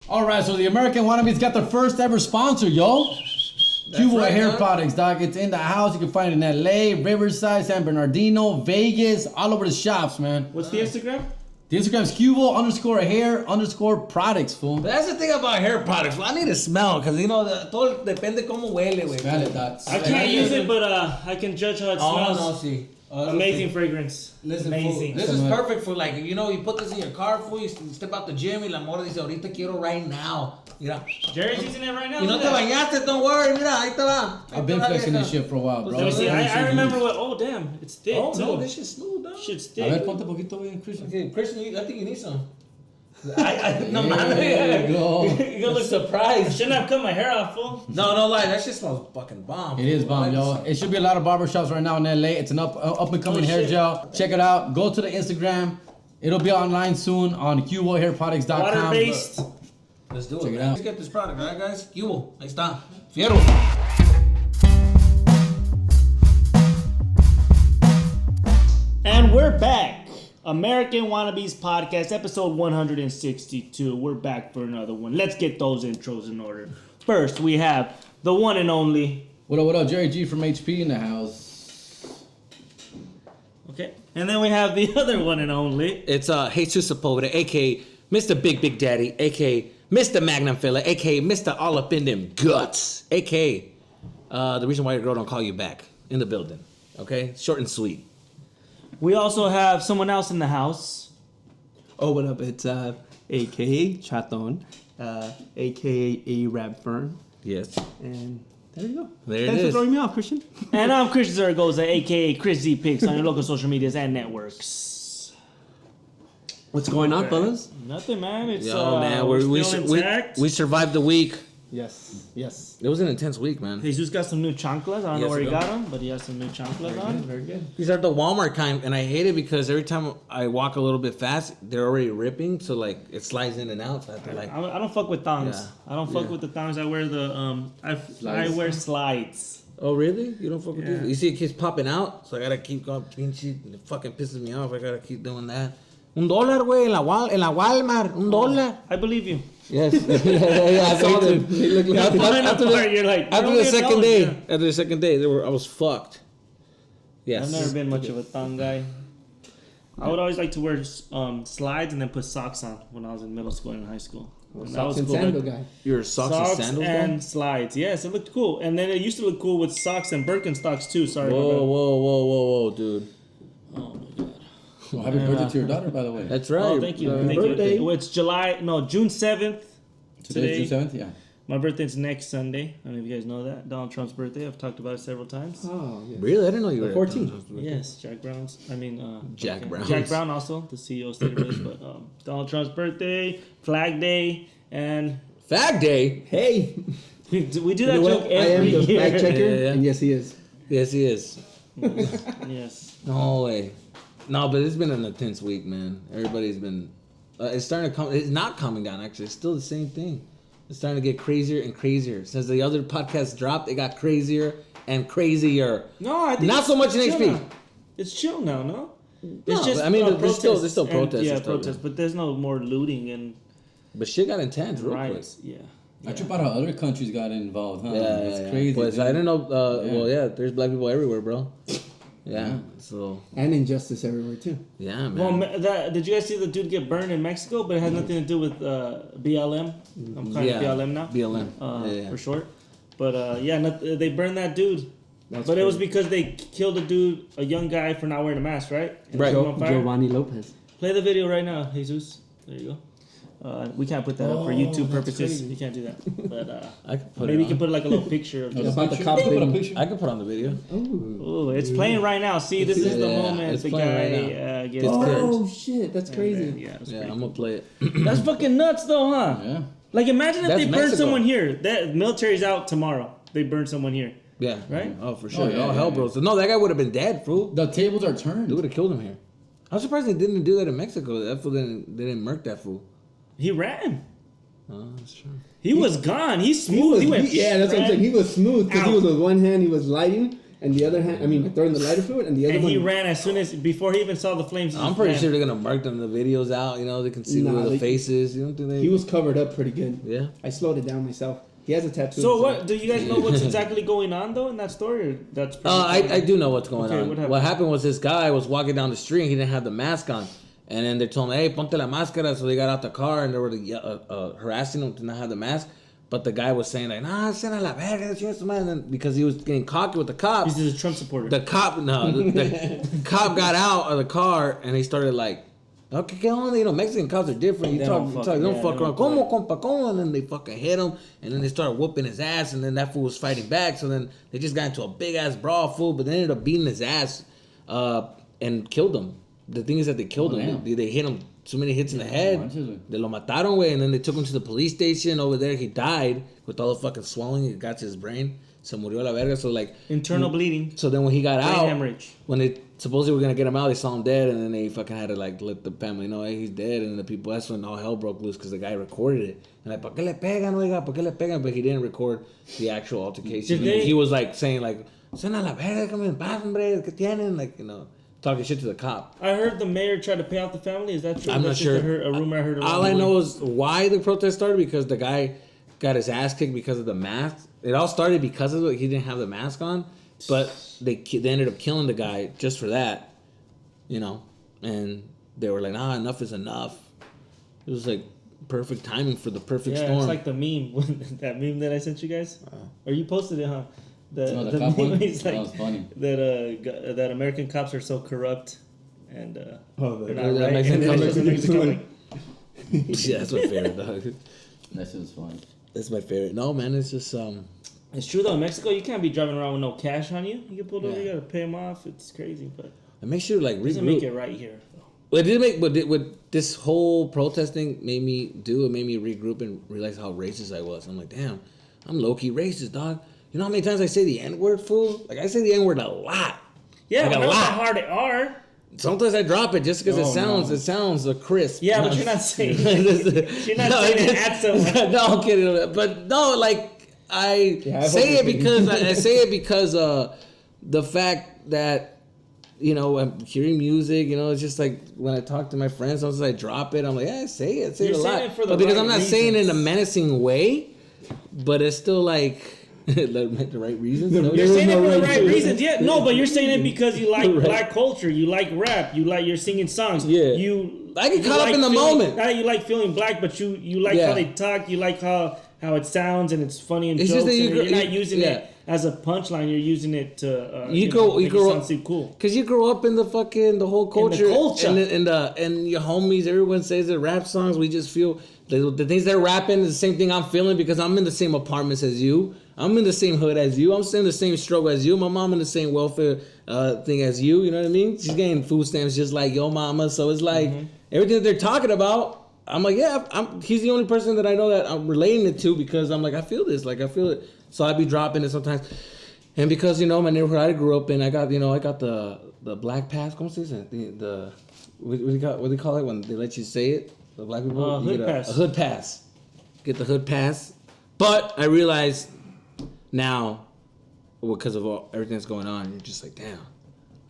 All right, so the American Wannabes got their first ever sponsor, yo. Cuba Hair Products, dog. It's in the house. You can find it in LA, Riverside, San Bernardino, Vegas, all over the shops, man. What's the Instagram? The Instagram's Cubo_hair_products, fool. But that's the thing about hair products. Well, I need to smell, because, you know, todo depende cómo huele, güey. Smell it, dog. I can't use it, but I can judge how it smells. Oh, no, see. Amazing fragrance. Listen, amazing. Fool, this is perfect for, like, you know, you put this in your car, fool, you step out the gym, y la mora dice, ahorita quiero right now. Mira. Jerry's using it right now. Y no te bañaste, don't worry, mira, ahí te va. I've been flexing this shit for a while, bro. Let me see, I remember what, oh damn, it's thick too. Oh, no, this shit's smooth, dog. Shit's thick. A ver, ponte poquito, güey, Christian. Okay, Christian, I think you need some. No, man. You're gonna look surprised. I shouldn't have cut my hair off, fool. No lie, that shit smells fucking bomb. It is bomb, yo. It should be a lot of barbershops right now in LA. It's an up and coming hair gel. Check it out. Go to the Instagram. It'll be online soon on cubohairproducts.com. Water-based. Let's do Check it, it man. out. Let's get this product, alright, guys? Cubo, ahí está. Fierro. And we're back. American Wannabes Podcast, episode 162. We're back for another one. Let's get those intros in order. First, we have the one and only. What up? Jerry G from HP in the house. Okay. And then we have the other one and only. It's Jesus Sepulveda, a.k.a. Mr. Big Daddy, a.k.a. Mr. Magnum Fella, a.k.a. Mr. All Up in Them Guts, a.k.a. the reason why your girl don't call you back in the building. Okay? Short and sweet. We also have someone else in the house. Oh, what up? It's a.k.a. Chaton, a.k.a. A-Rap Fern. Yes. And there you go. There Thanks it for is. throwing me off, Christian. And I'm Chris Zaragoza, a.k.a. Chris Z Pics on your local social medias and networks. What's going on, fellas? Nothing, man. It's Man, we're we still intact. survived the week. Yes. It was an intense week, man. Jesus got some new chanclas. I don't know Yes, where he I got do. them, but he has some new chanclas on. Very good. These are the Walmart kind, and I hate it because every time I walk a little bit fast, they're already ripping, so like it slides in and out. So I have to like. I don't fuck with thongs. Yeah. I don't fuck with the thongs. I wear the I wear slides. Oh really? You don't fuck with these? You see it keeps popping out, so I gotta keep going. It fucking pisses me off. I gotta keep doing that. $1, güey, en la Walmart. $1. I believe you. Yes. I saw them. You're like, After the second day, after the second day, I was fucked. Yes. I've never been much of a thong guy. I would always like to wear slides and then put socks on when I was in middle school and high school. And Socks and sandal guy. You're a socks and sandals and guy? slides. Yes, it looked cool. And then it used to look cool with socks and Birkenstocks too. Sorry. Whoa, dude. Oh my god. Well, happy birthday to your daughter, by the way. That's right. Oh, thank you. Happy Thank birthday. you. It's June 7th. Today's June 7th, yeah. My birthday's next Sunday. I don't know if you guys know that. Donald Trump's birthday. I've talked about it several times. Oh, yes. Really? I didn't know you were 14. Yes, Jack Brown's. Jack Brown's. Jack Brown also, the CEO of State of Rose, but Donald Trump's birthday, Flag Day, and Fag Day? Hey. we do that You know joke what? I am every the year. fact checker, Yeah. and yes, he is. Yes, he is. Yes. No way. No, but it's been an intense week, man. Everybody's been... it's starting to come... It's not coming down, actually. It's still the same thing. It's starting to get crazier and crazier. Since the other podcast dropped, it got crazier and crazier. No, I think Not it's so much in chill HP. now. It's chill now, no? No, It's just but I mean, there's still protests protests and- Yeah, and stuff, protests, but there's no more looting and But shit got intense real quick. riots. Yeah. I trip out how other countries got involved, huh? Yeah, It's crazy. Pues, dude. I didn't know. Yeah. Well, yeah, there's black people everywhere, bro. Yeah. So And injustice everywhere, too. yeah, man. Well, did you guys see the dude get burned in Mexico? But it has nothing to do with BLM. I'm calling it BLM now. BLM. For short. But they burned that dude. That's But it was crazy. because they killed a young guy for not wearing a mask, right? And Right. set him on fire. Giovanni Lopez. Play the video right now, Jesus. There you go. We can't put that up for YouTube that's purposes. crazy. You can't do that. But I could put maybe it you can put like a little picture of Oh, just. About the picture? cop You can put a thing. picture. I could put on the video. Ooh. Oh, it's playing right now. See, this is the Yeah, moment it's the playing guy right gets It's burned. Oh, shit. That's crazy. Yeah, that's Yeah, pretty I'm gonna play it. cool. That's fucking nuts, though, huh? Yeah. Like, imagine if That's they burn Mexico. someone here. That military's out tomorrow. They burn someone here. Yeah. Right? Oh, for sure. Oh, yeah, Oh, yeah, hell, yeah. bro. So, no, that guy would have been dead, fool. The tables are turned. They would have killed him here. I'm surprised they didn't do that in Mexico. That fool they didn't murk that fool. He ran. Oh, that's true. He was gone. He's smooth. He went. Yeah, that's what I'm saying. He was smooth because he Out. was with one hand, he was lighting, and the other hand, I mean, throwing the lighter fluid, and the other And one. he ran as soon as before he even saw the flames. I'm pretty sure they're gonna mark them the videos out. You know, they can see where the face is. You don't think they? He was covered up pretty good. Yeah. I slowed it down myself. He has a tattoo. So what? Do you guys know what's exactly going on though in that story? Or that's. I do know what's going on. What happened was this guy was walking down the street. He didn't have the mask on, and then they told him, "Hey, ponte la máscara." So they got out the car and they were harassing him to not have the mask. But the guy was saying like, "Nah, send a la verga, man," and because he was getting cocky with the cop. He's a Trump supporter. The cop cop got out of the car and he started like, "Okay, ¿qué onda?" You know, Mexican cops are different. You don't fuck around. ¿Cómo, compa? ¿Cómo? And then they fucking hit him, and then they started whooping his ass, and then that fool was fighting back. So then they just got into a big ass brawl, fool. But they ended up beating his ass, and killed him. The thing is that they killed him. They hit him so many hits in the head. They lo mataron, güey, and then they took him to the police station. Over there, he died with all the fucking swelling. It got to his brain. Se murió la verga. So like internal bleeding. So then when he got out, hemorrhage. When they supposedly were gonna get him out, they saw him dead, and then they fucking had to like let the family know, hey, he's dead, and the people. That's when all hell broke loose because the guy recorded it. And like, ¿por qué le pegan, oiga? ¿Por qué le pegan? But he didn't record the actual altercation. He was like saying like, "Sen a la verga, come en paz, hombre, ¿qué tienen?" Like, you know. Talking shit to the cop. I heard the mayor tried to pay off the family. Is that true? I'm not sure. A rumor I heard. All I know is why the protest started, because the guy got his ass kicked because of the mask. It all started because of it. He didn't have the mask on, but they ended up killing the guy just for that, you know. And they were like, "Nah, enough is enough." It was like perfect timing for the perfect storm. Yeah, it's like the meme, that meme that I sent you guys, or you posted it, huh? The cop meme one? is like that was funny. That American cops are so corrupt and they're not the right. Mexican And cops then are Mexican like, Yeah, that's my favorite, dog. That shit was fun. That's my favorite. No, man, it's just It's true though. In Mexico, you can't be driving around with no cash on you. You get pulled over, you gotta pay them off. It's crazy, but it makes you like it doesn't make it right here. Well, it did make, but what this whole protesting made me do, it made me regroup and realize how racist I was. I'm like, damn, I'm low key racist, dog. You know how many times I say the N-word, fool? Like, I say the N-word a lot. Yeah, like but not how hard it are. Sometimes I drop it just because it sounds a crisp. Yeah, but you're not saying it. You're not saying it at someone. No, I'm kidding. But no, like, I say it because the fact that, you know, I'm hearing music, you know, it's just like when I talk to my friends, sometimes I drop it. I'm like, yeah, say it a lot. It for the but because right I'm not reasons. saying it in a menacing way, but it's still like the right reasons. You're saying it for the right reasons. Yeah, no, but you're saying it because you like black culture, you like rap, you're singing songs. Yeah. I get caught up in the moment. You like feeling black, but you like how they talk, you like how it sounds and it's funny and it's jokes. Just that You're not using it as a punchline. You're using it to you grow up cool. Because you grow up in the whole culture, and your homies. Everyone says that rap songs. We just feel the things they're rapping is the same thing I'm feeling because I'm in the same apartments as you. I'm in the same hood as you. I'm in the same struggle as you. My mom in the same welfare thing as you. You know what I mean? She's getting food stamps just like your mama. So it's like everything that they're talking about. I'm like, yeah, he's the only person that I know that I'm relating it to because I'm like, I feel this, like I feel it. So I'd be dropping it sometimes, and because my neighborhood I grew up in, I got the black pass. ¿Cómo se dice? The what do they call it when they let you say it? The black people hood pass. A hood pass. Get the hood pass, but I realized now, because of everything that's going on, you're just like, damn,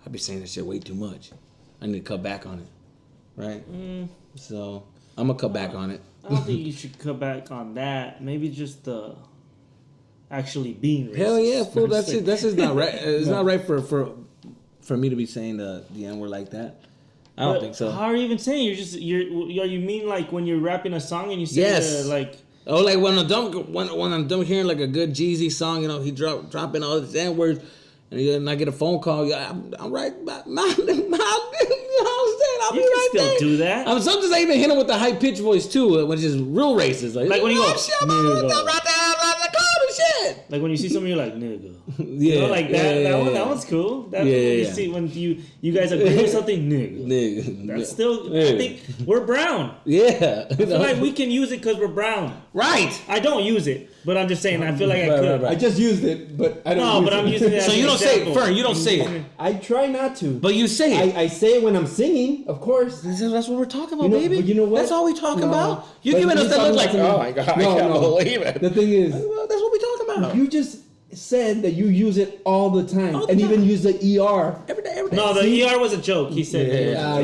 I be saying this shit way too much. I need to cut back on it, right? So I'm gonna cut back on it. I don't think you should cut back on that. Maybe just actually being racist. Hell yeah, fool. That's it. That's just not right. It's not right for me to be saying the N-word like that. I don't think so. How are you even saying? You mean like when you're rapping a song and you say like. Oh, like when I'm done hearing like a good Jeezy song, he dropping all the N-words, and I get a phone call. I'm right, I'll be right there. You can still do that. Sometimes I even hit him with the high pitched voice too, which is real racist. Like when you go, shit. Like when you see someone, you're like, nigga. Yeah, like that. That one's cool. That's when you see when you guys agree with something, nigga. That's still. I think we're brown. Yeah. I feel like we can use it because we're brown. Right. I don't use it, but I'm just saying. I feel like I could. I just used it, but I don't. No, but I'm using it. So you don't say it, Fern. You don't say it. I try not to. But you say it. I say it when I'm singing, of course. That's what we're talking about, baby. But you know what? That's all we talking about. You giving us that look like, oh my god, I can't believe it. The thing is, that's what we talking about. you just said that you use it all the time, All the and time. even use the ER. Every day. No, the ER was a joke. He said.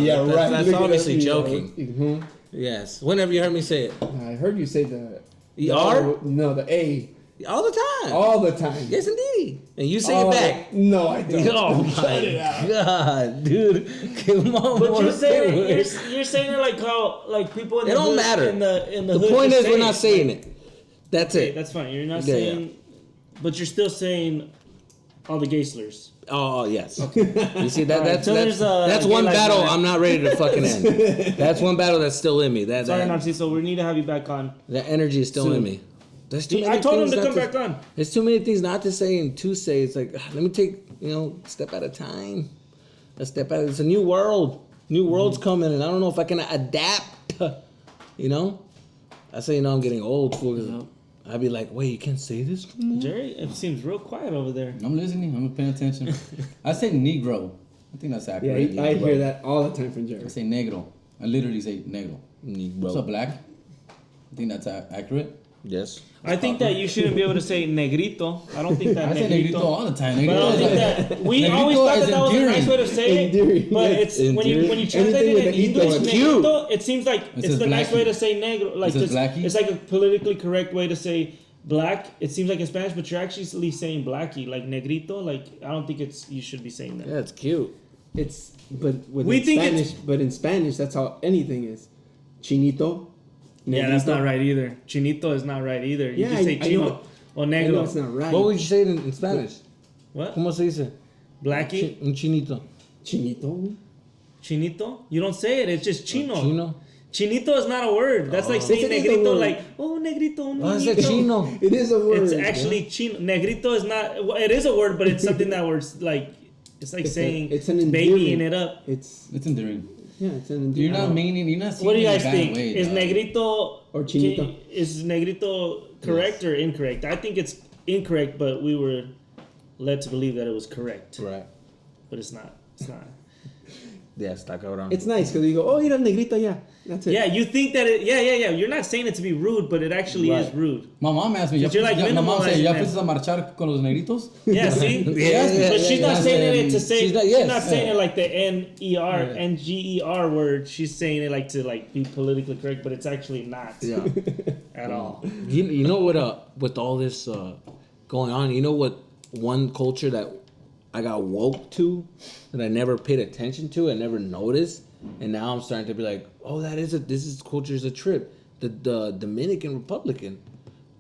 Yeah, right. That's Look at obviously that. joking. Mhm. Yes. Whenever you heard me say it. I heard you say the ER? No, the A. All the time. All the time. Yes, indeed. And you say All it back. No, I don't. Oh my god, dude! Come on, But you're what's saying it? you're saying it like how like people in It the don't hood, matter. in the The hood point just is, we're say not it. saying it. That's Okay, it. that's fine. You're not Yeah, saying, but you're still saying all the gay slurs. Oh yes. You see that? All right, That's so there's, that's gay one lives battle matter. I'm not ready to fucking end. That's one battle that's still in me. That Sorry, that, Narciso, we need to have you back on. that energy is still in me. There's too many I told him things to not come back on. There's too many things not to say and to say. It's like let me take a step at a time. A step at it's a new world. New world's coming, and I don't know if I can adapt. I say I'm getting old. Fool. I'd be like, wait, you can't say this no more? Jerry, it seems real quiet over there. I'm listening. I'm paying attention. I say Negro. I think that's Yeah, accurate. I hear that all the time from Jerry. I say Negro. I literally say Negro. What's up, black? I think that's accurate. Yes. I think that you shouldn't be able to say negrito. I don't think that I say Negrito all the time. But I don't Negrito think is that we Negrito always thought is that was a nice endearing. way to say it. Endearing, But yes. it's when you translate Anything it with in the ito, English, it's negrito, it seems like It it's says the nice blackie. way to say negro. Like It says just, blackie. it's like a politically correct way to say black. It seems like in Spanish, but you're actually saying blackie, like negrito. Like I don't think you should be saying that. Yeah, it's cute. We think Spanish, but in Spanish, that's how anything is. Chinito. Yeah, that's negrito. not right either. Chinito is not right either. You Yeah, just say I chino know. or I know negro. it's not right. What would you say in Spanish? What? ¿Cómo se dice? Blackie? Un chinito. Chinito? Chinito? You don't say it. It's just chino. Chino. Chinito is not a word. That's like saying It is a negrito, word. like, oh, negrito, un Oh, is it niñito. chino? It is a word. It's actually chino. Negrito is not, well, it is a word, but it's something that we're like, it's like saying it's an babying endearment. it up. It's endearing. yeah, it's an You're endearment. not meaning. You're not seeing What do you it in guys a bad think? way, Is dog. negrito Or chinito. Is negrito correct or incorrect? I think it's incorrect, but we were led to believe that it was correct. Right. But it's not. It's not. Yeah, está cabrón. It's nice because you go, oh, mira, negrito, yeah. That's it. Yeah, you think that it. Yeah. You're not saying it to be rude, but it actually is rude. My mom asked me. But you're like my mom said, minimalizing "¿Ya them. fuiste a marchar con los negritos?" Yeah, see? But she's not saying it to say. She's not saying it like the N-E-R word. She's saying it like to like be politically correct, but it's actually not Yeah. at all. You know what? With all this going on, you know what? One culture that I got woke to that I never paid attention to, I never noticed, and now I'm starting to be like, oh, this culture is a trip. The Dominican Republican,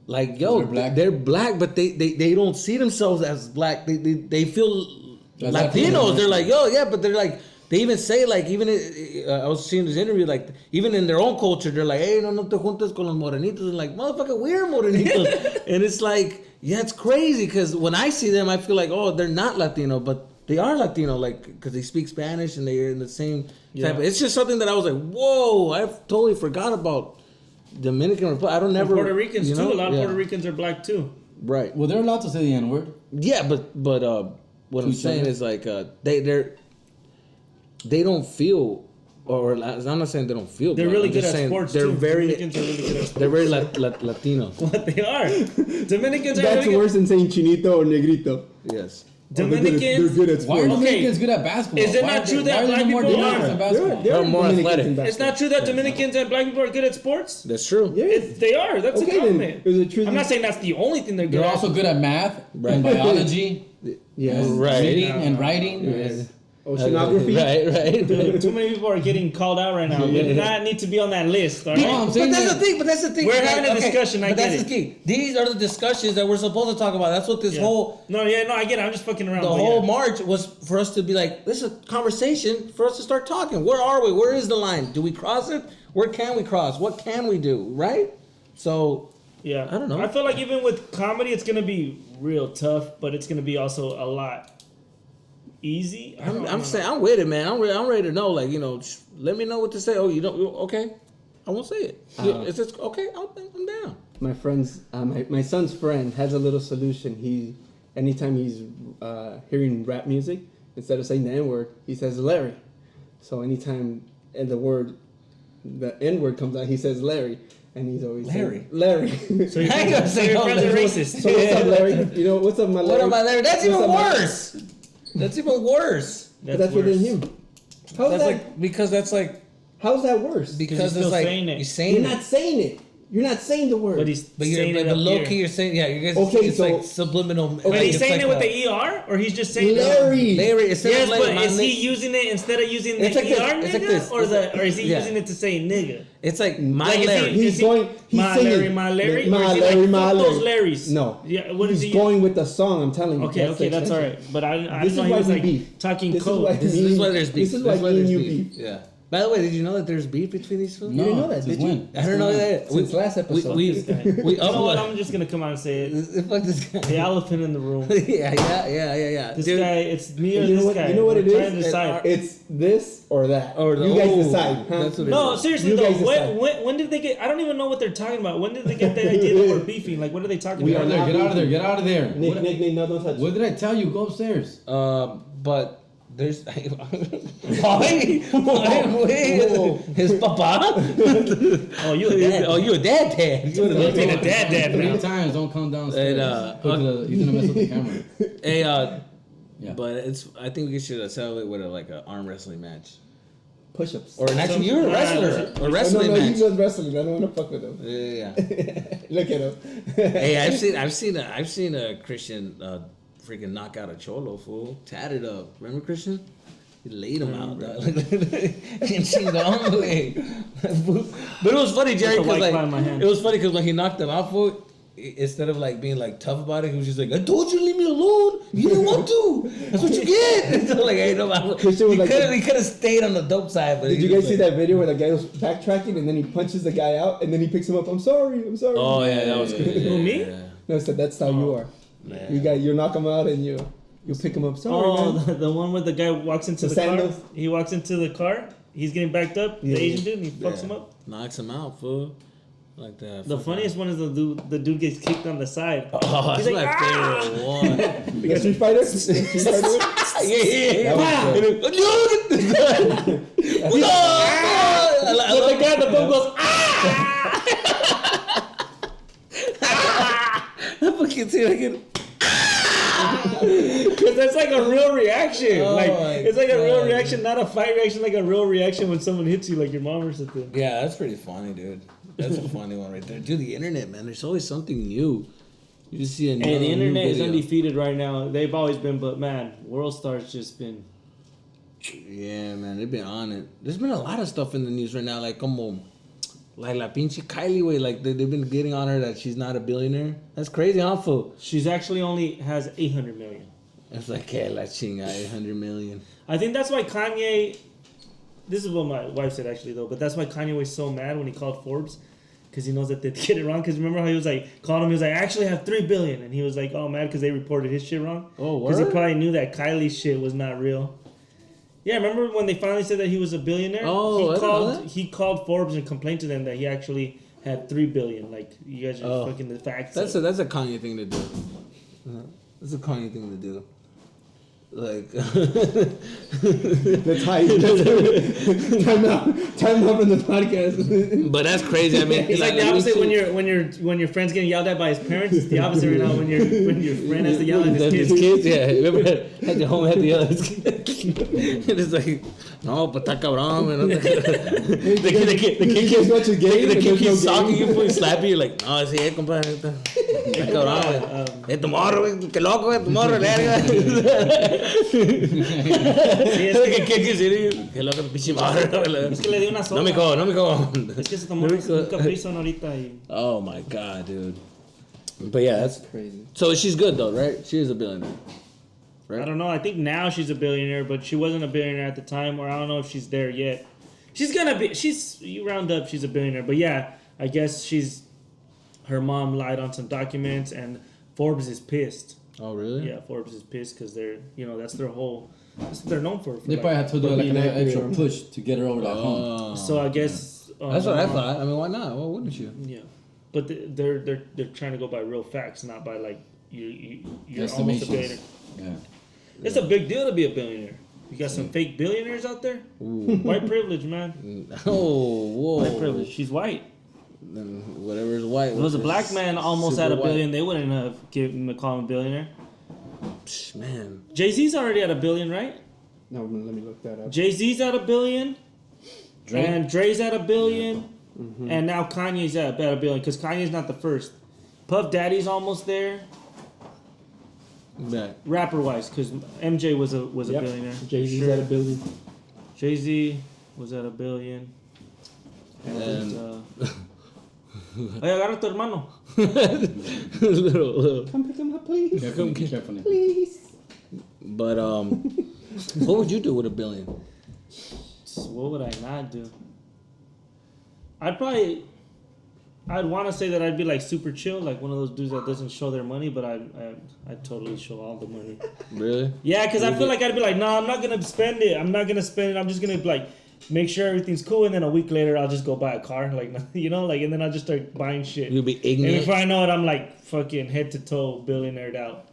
like yo, they're black, but they don't see themselves as black. They feel Latinos. They're like yo, yeah, but they're like. They even say like I was seeing this interview like even in their own culture they're like hey no te juntes con los morenitos and like motherfucker we're morenitos and it's like yeah it's crazy because when I see them I feel like oh they're not Latino but they are Latino like because they speak Spanish and they're in the same type of, it's just something that I was like whoa I totally forgot about Dominican Republic I don't never Puerto Ricans too a lot of Puerto Ricans are black too right Well, they're allowed to say the N word. yeah but what I'm saying is like they don't feel, or I'm not saying they don't feel. They're black. really I'm good just at saying sports they're too. very, Dominicans are really good at sports. they're very Latino. What they are. Dominicans are That's really worse than saying chinito or negrito. Yes. Dominicans. They're good at Why are sports. Dominicans good at basketball? Is it Why not are true they- that why are black they more people dangerous are? at basketball? They're more Dominicans athletic. in It's not true that Dominicans and black people are good at sports? That's true. Yeah. They are. That's Okay, a then. compliment. Is it true I'm that- not saying that's the only thing they're good They're at. also good at math Right. and biology, Yes. and Right. reading and writing. Yes. Oceanography. Right. Too many people are getting called out right now. They do not need to be on that list. All No, right? I'm saying But that- that's the thing. We're having a discussion, I But get that's it. the key. These are the discussions that we're supposed to talk about. That's what this Yeah. whole I get it. I'm just fucking around. the but whole yeah. march was for us to be like, this is a conversation for us to start talking. Where are we? Where is the line? Do we cross it? Where can we cross? What can we do? Right? So Yeah. I don't know. I feel like even with comedy, it's going to be real tough, but it's going to be also a lot easy. I don't I'm know. saying I'm with it, man. I'm ready to know. Like let me know what to say. Oh, you don't? Okay, I won't say it. It's just okay. I'm down. My friend's, my son's friend has a little solution. Anytime he's hearing rap music, instead of saying the N word, he says Larry. So anytime the N word comes out, he says Larry. And he's always Larry. saying, Larry. So your I ain't gonna friends, say your no, friends are Larry. racist. So what's up, Larry? You know, what's up, my Larry? What about Larry? That's What's even up, my- worse. That's even worse. But that's within him. How's That's that? like because that's like How's that worse? because you're it's still like saying it. you're saying You're it. not saying it. You're not saying the word. But he's But saying you're it but up low here. key you're saying yeah. You guys. Okay, it's so- like subliminal. But like, he's it's saying like it with a- the ER, or he's just saying Larry. Larry. Instead Yes, of Larry, but my is he nigga- using it instead of using the It's like this, ER it's like nigga, this, or it's or is he yeah. using it to say nigga? It's like my Like, is he- Larry. He's going. He's my singing. Larry, my Larry, My or is he Larry, like, my fuck Larry. those Larrys? No. Yeah, what is He's he? going with the song. I'm telling you. Okay, the that's all extension. right. But I This didn't is know he why was we like beef. talking This is code. why- This is why there's beef. This is That's why me and there's you beef. beef. Yeah. By the way, did you know that there's beef between these two? You didn't know that, since did you? when? I don't know that. Since last episode. We You know what? upload. I'm just gonna come out and say it. Fuck this guy. The elephant in the room. Yeah. This Dude, guy, it's me or You know this what? guy. You know what it We're trying to is? decide. It's this or that. Or the- you guys oh, decide. Huh? that's what it No, is. seriously You though. guys decide. When did they get? I don't even know what they're talking about. When did they get the idea that we're beefing? Like, what are they talking We Get about? out of there, get out of there, get out of there. Nick, no, don't touch. What did I tell you? Go upstairs. But there's. Why? Whoa. His papa? Oh, you a dad? Oh, you a dad? You You're being a dad Three now. times, don't come downstairs. And, He's gonna mess with the camera. Hey, Yeah. but it's. I think we should settle it with like an arm wrestling match, Push-ups. or actually you're a wrestler, or wrestling no, match. he does wrestling. I don't want to fuck with him. Yeah. Look at him. Hey, I've seen a Christian freaking knock out a cholo fool, tatted up. Remember Christian? He laid him out, dog. And chingón, güey. But it was funny, Jerry, With the because white claw in my hand. it was funny because when he knocked him out, fool, instead of like being like tough about it, he was just like, "I told you to leave me alone. You didn't want to. That's what you get." So like, hey, no, Christian was he could have stayed on the dope side. But Did he you was guys see like- that video where the guy was backtracking and then he punches the guy out and then he picks him up? I'm sorry. Oh yeah, that was good. Who, me? Yeah. No, I said that's how you are. Yeah. You knock him out and you pick him up. Sorry, Oh, man. the one where the guy walks into The the car. sandals? He walks into the car. He's getting backed up. Yeah. The Asian dude, and he fucks him up. Knocks him out, fool. Like that. The funniest one is the dude gets kicked on the side. Oh, that's He's my like, favorite one. The Street Fighter? Street Fighter? Yeah. That was good. So the guy at the boat goes, I fucking see like because that's like a real reaction. Oh like my it's like a real God. reaction, not a fight reaction. Like a real reaction when someone hits you, like your mom or something. Yeah, that's pretty funny, dude. That's a funny one right there. Dude, the internet, man, there's always something new. You just see a new And the internet is video. undefeated right now. They've always been, but man, World Star's just been. Yeah, man, they've been on it. There's been a lot of stuff in the news right now, like como, like la pinche Kylie way, like they've been getting on her that she's not a billionaire. That's crazy, huh, fool? She's actually only has 800 million. It's like, que la chinga, 800 million. I think that's why Kanye. This is what my wife said actually though, but that's why Kanye was so mad when he called Forbes, because he knows that they'd get it wrong. Because remember how he was like called him, he was like, I actually have 3 billion, and he was like, oh mad because they reported his shit wrong. Oh, Because he word? probably knew that Kylie's shit was not real. Yeah, remember when they finally said that he was a billionaire? Oh, I didn't know that. He called Forbes and complained to them that he actually had 3 billion. Like you guys are fucking the facts. That's a Kanye thing to do. That's a Kanye thing to do. Like, That's how you time out from the podcast. but that's crazy. I mean, It's like the opposite when your friend's getting yelled at by his parents. It's the opposite right now when your friend has to yell at his kids. Yeah. Remember, had the home had to yell at his kids. It's like, no, but está cabrón, man. The kids watch a game the and kid there's no keeps talking game. you, pues, slapping you, like, no, sí, compadre. Está cabrón, güey. Tu morro, güey. Qué loco, güey. Tu morro, verga. Sí, Es que kid keeps hitting you. Qué loco, pinche morro. Es que le di una sopa. No, mijo, no, mijo. Es que se tomó un caprizo ahorita y... Oh my god, dude. But yeah, that's Crazy. so she's good though, right? She is a billionaire. Right? I don't know. I think now she's a billionaire, but she wasn't a billionaire at the time, or I don't know if she's there yet. She's gonna be. You round up, she's a billionaire. But yeah, I guess her mom lied on some documents, and Forbes is pissed. Oh really? Yeah, Forbes is pissed because that's their whole. That's what they're known for. They probably had to do like being an accurate. extra push to get her over that hump. So I guess That's what I thought. I mean, why not? Why wouldn't you? Yeah, but they're trying to go by real facts, not by like you're almost a billionaire. Estimations. Yeah. It's a big deal to be a billionaire. You got some fake billionaires out there. White privilege, man. Oh, whoa. White privilege. She's white. then whatever is white. If it was a black man almost at super $1 billion, they wouldn't have given him call him a billionaire. Psh, man. Jay-Z's already at $1 billion, right? No, let me look that up. Jay-Z's at $1 billion. Drake? And Dre's at $1 billion. And now Kanye's at $1 billion because Kanye's not the first. Puff Daddy's almost there. Right. Rapper wise, because MJ was a billionaire. Jay-Z's at $1 billion. Jay-Z was at $1 billion. And Oye, agarra tu hermano. little. Come pick him up, please. Carefully. Please. But what would you do with $1 billion? What would I not do? I'd want to say that I'd be like super chill, like one of those dudes that doesn't show their money, but I'd totally show all the money. Really? Yeah, because I feel like I'd be like, no, I'm not gonna spend it. I'm just gonna like make sure everything's cool, and then a week later I'll just go buy a car, like and then I'll just start buying shit. You'll be And ignorant. before I know it, I'm like fucking head to toe billionaired out.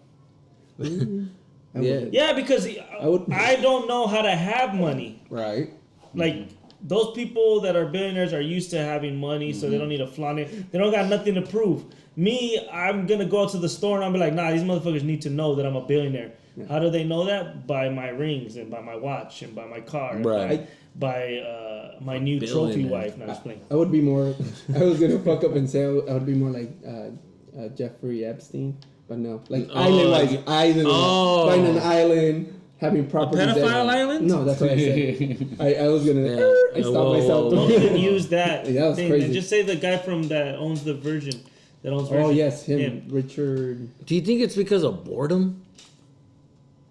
Yeah. Yeah, because would- I don't know how to have money. Right. Like those people that are billionaires are used to having money, so they don't need to flaunt it. They don't got nothing to prove. Me, I'm gonna go to the store and I'll be like, nah, these motherfuckers need to know that I'm a billionaire. Yeah. How do they know that? By my rings and by my watch and by my car, Right. and by my new trophy wife. No, just playing. I would be more. I was gonna fuck up and say I would be more like Jeffrey Epstein, but no, like island-wise, buying an island, having properties. Pedophile island? No, that's what I said. I was gonna. Yeah. I stopped myself. Don't even use that. Yeah, that was thing. crazy. And just say the guy from that owns the Virgin. That owns Virgin. Oh yes, him. Richard. Do you think it's because of boardom?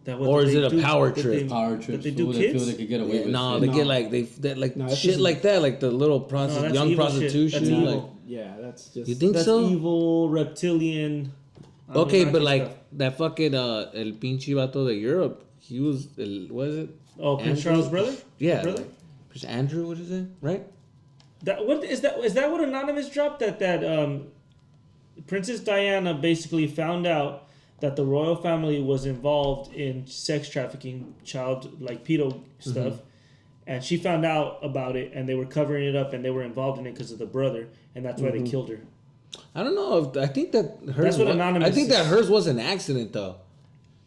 That what Or is they it a do- power that trip? they- Power that trips. they do They feel kids? they could get away with No, it. they No. get like like No, that's shit just- like that, like the little No, that's young evil shit. prostitution. That's Like, evil. Yeah, that's just. you think That's so? evil reptilian. Okay, but Anunnaki like stuff. that fucking el pinche vato de Europe, he was what is it? Oh, Prince Andrew? Charles' brother. Yeah, Brother? like, Prince Andrew. What is it? Right? That what is that? Is that what Anonymous dropped? That Princess Diana basically found out that the royal family was involved in sex trafficking, child like pedo stuff, and she found out about it, and they were covering it up, and they were involved in it because of the brother, and that's why they killed her. I don't know. I think that hers. That's what Anonymous I think that is. hers was an accident though,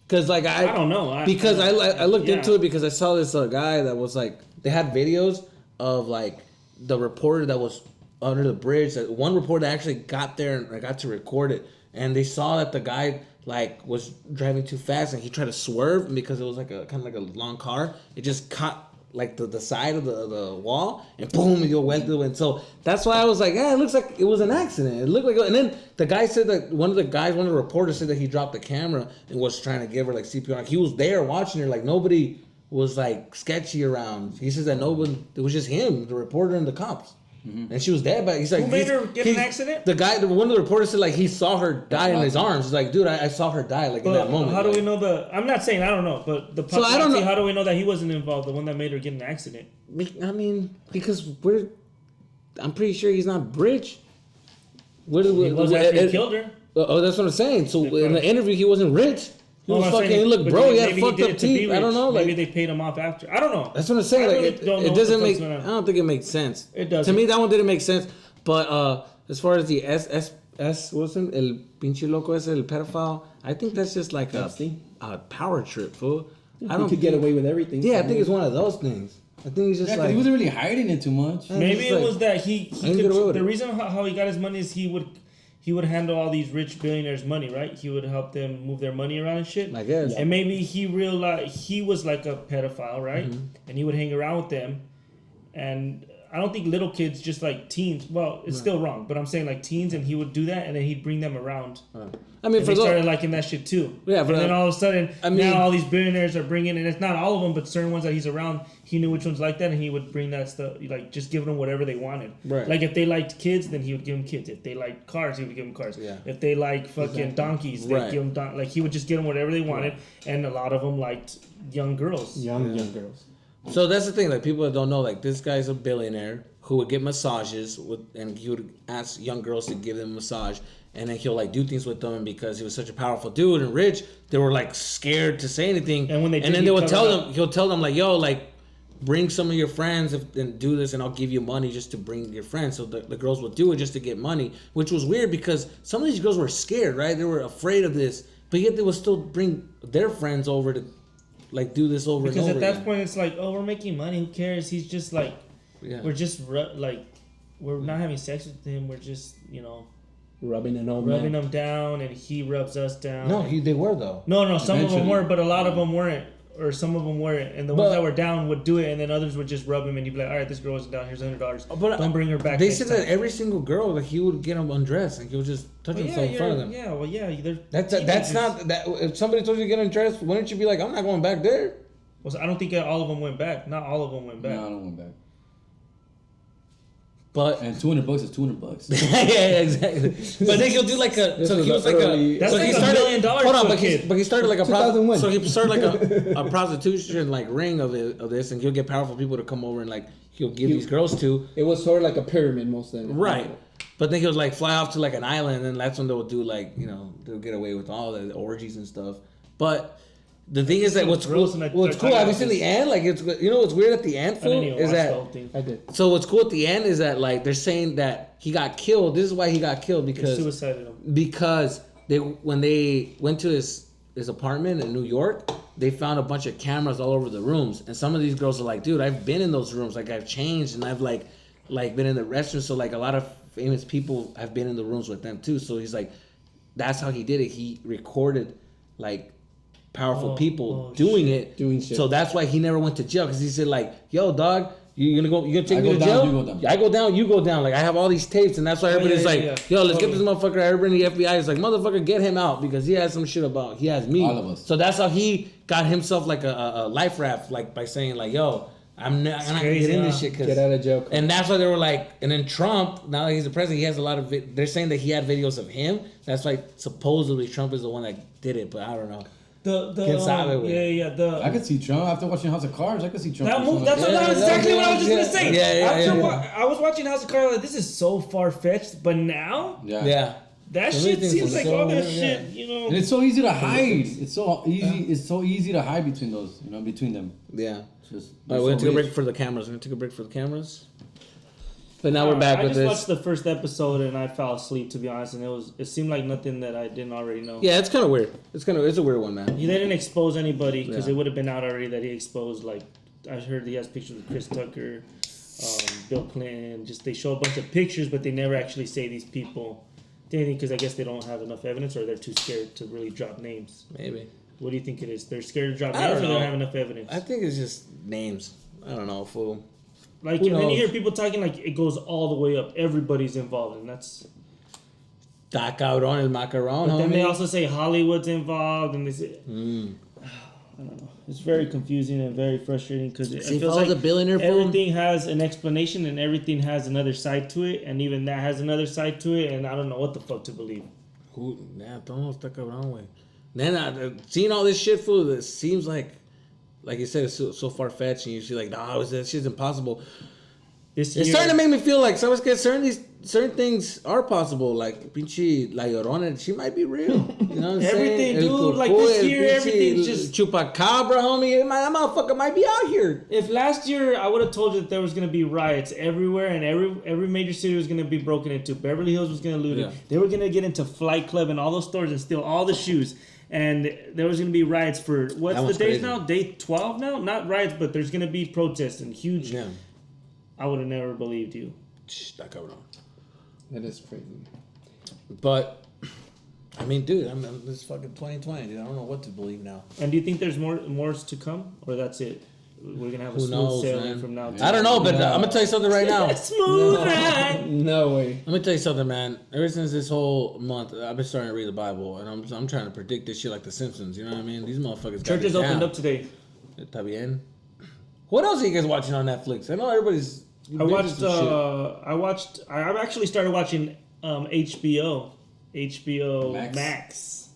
because like I don't know. because I looked yeah. into it because I saw this guy that was like they had videos of like the reporter that was under the bridge. That one reporter actually got there and got to record it, and they saw that the guy like was driving too fast and he tried to swerve, and because it was like a kind of like a long car, it just caught like the side of the wall and boom, it went through. And so that's why I was like, yeah, it looks like it was an accident. It looked like, and then the guy said that one of the reporters said that he dropped the camera and was trying to give her like CPR. Like, he was there watching her, like nobody was like sketchy around. He says that nobody, it was just him, the reporter, and the cops. And she was dead, but he's like, Who made her get in an accident? The guy, one of the reporters said like he saw her die in his arms. He's like, dude, I saw her die like in that moment. How do like, we know I'm not saying I don't know, but the So I don't know. how do we know that he wasn't involved? The one that made her get in an accident. I mean, because I'm pretty sure he's not rich. He was after he killed her. Oh, that's what I'm saying. So in the interview, he wasn't rich. He was I'm fucking. saying, Look, but bro, he had maybe fucked did up it to be teeth. I rich. don't know. Like, Maybe they paid him off after. I don't know. that's what I'm saying. I Like, really it don't know doesn't what the make. fuck's going on. I don't think it makes sense. It doesn't. To me, that one didn't make sense. But as far as the what's him? El pinche loco ese, el pedophile. I think that's just like a power trip, fool. I don't could get away with everything. Yeah, I think it's one of those things. I think he's just Yeah, 'cause like he wasn't really hiding it too much. Maybe it was that he I can get away could, with the it. reason how he got his money is he would handle all these rich billionaires' money, right? He would help them move their money around and shit. I guess. And maybe he realized he was like a pedophile, right? Mm-hmm. And he would hang around with them. And I don't think little kids, just like teens. Well, it's still wrong, but I'm saying like teens, and he would do that, and then he'd bring them around. I mean, And for they started those, liking that shit too. Yeah, and but, then all of a sudden, I mean- now all these billionaires are bringing, and it's not all of them, but certain ones that he's around, he knew which ones like that, and he would bring that stuff, like just giving them whatever they wanted. Right. Like if they liked kids, then he would give them kids. If they liked cars, he would give them cars. Yeah. If they like fucking donkeys, they'd Right. give them like he would just give them whatever they wanted, and a lot of them liked young girls. young girls. so that's the thing. Like people that don't know, like this guy's a billionaire who would get massages and he would ask young girls to give them a massage, and then he'll like do things with them. And because he was such a powerful dude and rich, they were like scared to say anything. And when they did, then he'd they would cut tell it them, out. he'll tell them like, yo, like bring some of your friends and do this, and I'll give you money just to bring your friends. So the girls would do it just to get money, which was weird because some of these girls were scared, right? They were afraid of this, but yet they would still bring their friends over to like do this over and over. Because at that point, it's like, oh, we're making money. Who cares? He's just like, we're just like, we're not having sex with him. We're just, rubbing him down, and he rubs us down. No, they were though. No, some of them were, but a lot of them weren't. Or some of them weren't, and the ones that were down would do it, and then others would just rub him, and you'd be like, "All right, this girl wasn't down. Here's $100. But don't bring her back." They said that every single girl, like he would get them undressed, and he would just touch himself in front of them. Yeah, well, yeah. That's not that. If somebody told you to get undressed, wouldn't you be like, "I'm not going back there"? Well, so I don't think all of them went back. Not all of them went back. No, I don't went back. But and $200 is $200. yeah, exactly. But then he'll do like a. So he was like a. That's so like he $1 started, million hold on, for a kid. But he started like a. 2001. So he started like a prostitution like ring of this, and he'll get powerful people to come over and like he'll give these girls to. It was sort of like a pyramid most of the time. Right. But then he'll like fly off to like an island, and that's when they'll do like they'll get away with all the orgies and stuff. But the thing is that what's cool, have you seen the end? Like it's what's weird at the end, fool, is that I did. So what's cool at the end is that like they're saying that he got killed. This is why he got killed because suicided him. Because when they went to his apartment in New York, they found a bunch of cameras all over the rooms, and some of these girls are like, dude, I've been in those rooms, like I've changed, and I've like been in the restroom. So like a lot of famous people have been in the rooms with them too. So he's like, that's how he did it. He recorded like powerful people doing shit. So that's why he never went to jail, because he said like, yo dog, you gonna take me to jail? You go down. I go down, you go down. Like I have all these tapes, and that's why everybody's yo, let's get this motherfucker. Everybody in the FBI is like, motherfucker, get him out, because he has some shit about, he has me. All of us. So that's how he got himself like a life raft, like by saying like, yo, I'm not gonna get in this shit. Get out of jail. And that's why they were like, and then Trump, now that he's the president, he has a lot of, they're saying that he had videos of him. That's why supposedly Trump is the one that did it, but I don't know. I could see Trump after watching House of Cards. I could see Trump. That's exactly what I was just gonna say. I was watching House of Cards. Like, this is so far fetched, but now, that shit seems like all that shit. And it's so easy to hide. It's so easy. It's so easy to hide between those. Between them. Yeah. Just, all right, we're gonna take a break for the cameras. We're gonna take a break for the cameras. But now we're back with this. I just watched the first episode and I fell asleep, to be honest, and it seemed like nothing that I didn't already know. Yeah, it's kind of weird. It's a weird one, man. They didn't expose anybody, because it would have been out already that he exposed. Like, I heard he has pictures with Chris Tucker, Bill Clinton. Just they show a bunch of pictures, but they never actually say these people did anything, because I guess they don't have enough evidence, or they're too scared to really drop names. Maybe. What do you think it is? They're scared to drop names, or they don't have enough evidence? I think it's just names. I don't know, fool. Like, and then you hear people talking like it goes all the way up. Everybody's involved, and that's... Ta cabrón, el macaron, But then they also say Hollywood's involved, and they say... I don't know. It's very confusing and very frustrating, because it feels like the billionaire everything has an explanation and everything has another side to it, and even that has another side to it, and I don't know what the fuck to believe. Todo está cabrón, güey. Then seeing all this shit, fool, it seems like you said, it's so far-fetched, and you see like, that shit's impossible. It's starting to make me feel like certain things are possible. Like pinche La Llorona, she might be real. You know what I'm saying? Everything, dude. Like this year, everything's just chupacabra, homie. That motherfucker might be out here. If last year I would have told you that there was gonna be riots everywhere, and every major city was gonna be broken into, Beverly Hills was gonna loot it. They were gonna get into Flight Club and all those stores and steal all the shoes. And there was going to be riots for, what's the days now? Day 12 now? Not riots, but there's going to be protests and huge. Yeah. I would have never believed you. That is crazy. But, I mean, dude, this is fucking 2020, dude. I don't know what to believe now. And do you think there's more to come? Or that's it? We're going to have a smooth sailing from now to I don't know, but I'm going to tell you something right now. Smooth ride. No way. Let me tell you something, man. Ever since this whole month, I've been starting to read the Bible, and I'm trying to predict this shit like The Simpsons. You know what I mean? These motherfuckers. Churches opened up today. Está bien. What else are you guys watching on Netflix? I know everybody's. I've actually started watching HBO Max.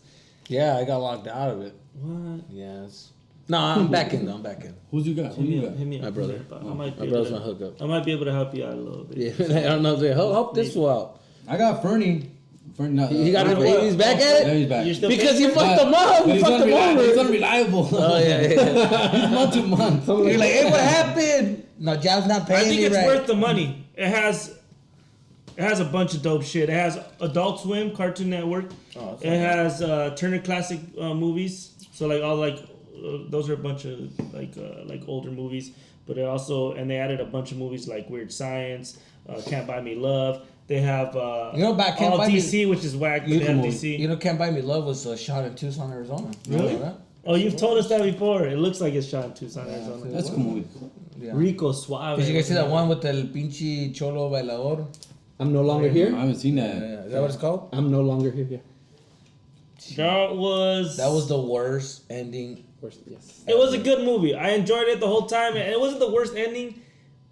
Yeah, I got locked out of it. What? Yes. No, I'm back in though. I'm back in. Who's you got? Hit me up. My brother. My brother's my hookup. I might be able to help you out a little bit. Yeah, I don't know if they help this one out. I got Fernie He got it. He's back at Yeah, it. he's back. You're still Because you pissed? fucked him up. But You fucked him he's over. unreliable. Oh yeah. He's month to month. You're like, hey, what happened? No, Job's not I paying think me it's right. worth the money. It has a bunch of dope shit. It has Adult Swim, Cartoon Network. Oh, It has Turner Classic Movies. So like all those are a bunch of like older movies. But it also and they added a bunch of movies like Weird Science, Can't Buy Me Love. They have about Can't all Buy Me- DC, which is whack. But they have DC. You know, Can't Buy Me Love was shot in Tucson, Arizona. Really? You know that? Oh, you've told us that before. It looks like it's shot in Tucson, Arizona. That's a cool movie. Yeah. Rico Suave. Did you guys see that one with the pinche cholo bailador? I'm no longer here. I haven't seen that. Is that what it's called? I'm no longer here. Yeah. That was the worst ending. Yes. It was a good movie. I enjoyed it the whole time, and it wasn't the worst ending,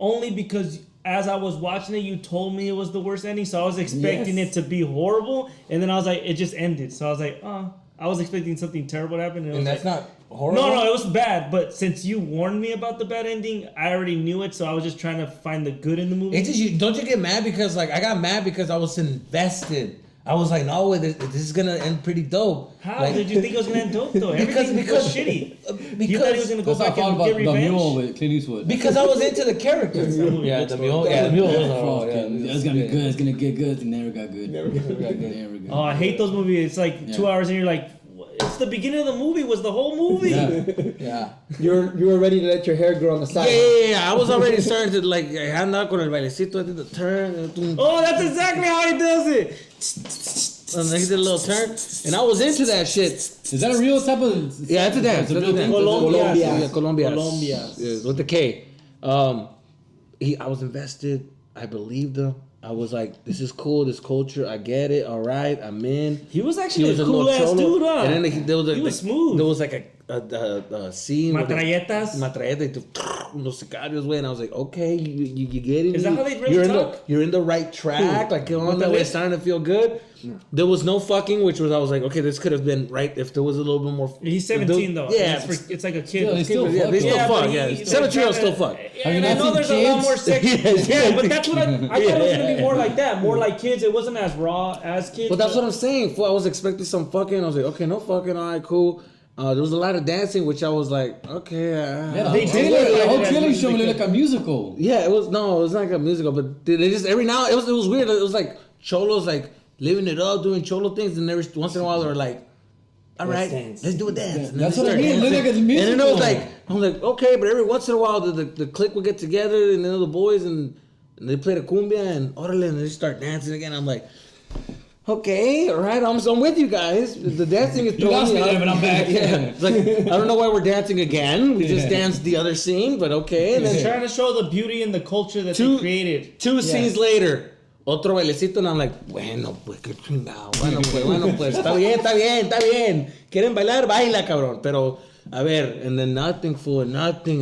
only because as I was watching it, you told me it was the worst ending, so I was expecting Yes. it to be horrible, and then I was like, it just ended. So I was like, oh, I was expecting something terrible to happen, and, it was And that's like, not horrible. No, it was bad. But since you warned me about the bad ending, I already knew it, so I was just trying to find the good in the movie. It's just don't you get mad because like I got mad because I was invested. I was like, no, this is gonna end pretty dope. How Like, did you think it was gonna end dope though? Everything was shitty. You thought he was gonna go That's how I back thought and about get the revenge? mule with Clint Eastwood. because I was into the characters. Yeah, the mule. Yeah, the mule. It's gonna be good. It's gonna get good. It never got good. Never got good. Oh, I hate those movies. It's like 2 hours and you're like, it's the beginning of the movie. Was the whole movie? Yeah. You were ready to let your hair grow on the side. Yeah. I was already starting to like andaba con el bailecito. I did the turn. Oh, that's exactly how he does it. And he did a little turn, and I was into that shit. Is that a real type of? Yeah, it's a dance. It's a real dance. Colombias. Yeah, Colombias. Colombias. Yeah, with the K. I was invested. I believed him. I was like, this is cool. This culture, I get it. All right, I'm in. He was actually a little cool ass cholo. dude, huh? And then there was He was smooth. There was like a scene. with Matralletas. Matralleta y unos sicarios, güey. And I was like, okay, you get it. Is that how they really talk? You're in the right track. Like, you know, With that the way, lip? it's starting to feel good. No. There was no fucking, which was, I was like, okay, this could have been right if there was a little bit more. He's 17 though. Yeah. It's like a kid. Yeah, they still Yeah, fuck, they though. still fuck. but Yeah, he's 17-year-olds trying still to- fuck. Yeah, and I not know seen there's a lot kids? more sex. Yeah, but that's what I thought it was gonna be more Yeah. like that, more like kids. It wasn't as raw as kids. But that's what I'm saying. I was expecting some fucking. I was like, okay, no fucking. All right, cool. There was a lot of dancing, which I was like, okay. Yeah, the They whole did trailer- it. the whole That's trailer what show they me like a musical. Yeah, it was like a musical, but they just every now it was weird. It was like cholos like living it up, doing cholo things, and every once in a while they were like, all right, dance. let's do a dance. And then That's they what I start mean. It dancing. looked like a And then it was musical. like I'm like, okay, but every once in a while the clique would get together and then the boys and they played a cumbia and orale and they start dancing again. I'm like, okay, all right, I'm with you guys. The dancing is You lost me throwing there, but I'm back. Yeah, it's like I don't know why we're dancing again. We just Yeah. danced the other scene, but okay. And They're then trying to show the beauty and the culture that Two- they created. two scenes later, otro bailecito, and I'm like, bueno, pues, qué chingado. Bueno, pues, está bien. Quieren bailar, baila, cabrón. Pero, a ver, and then nothing,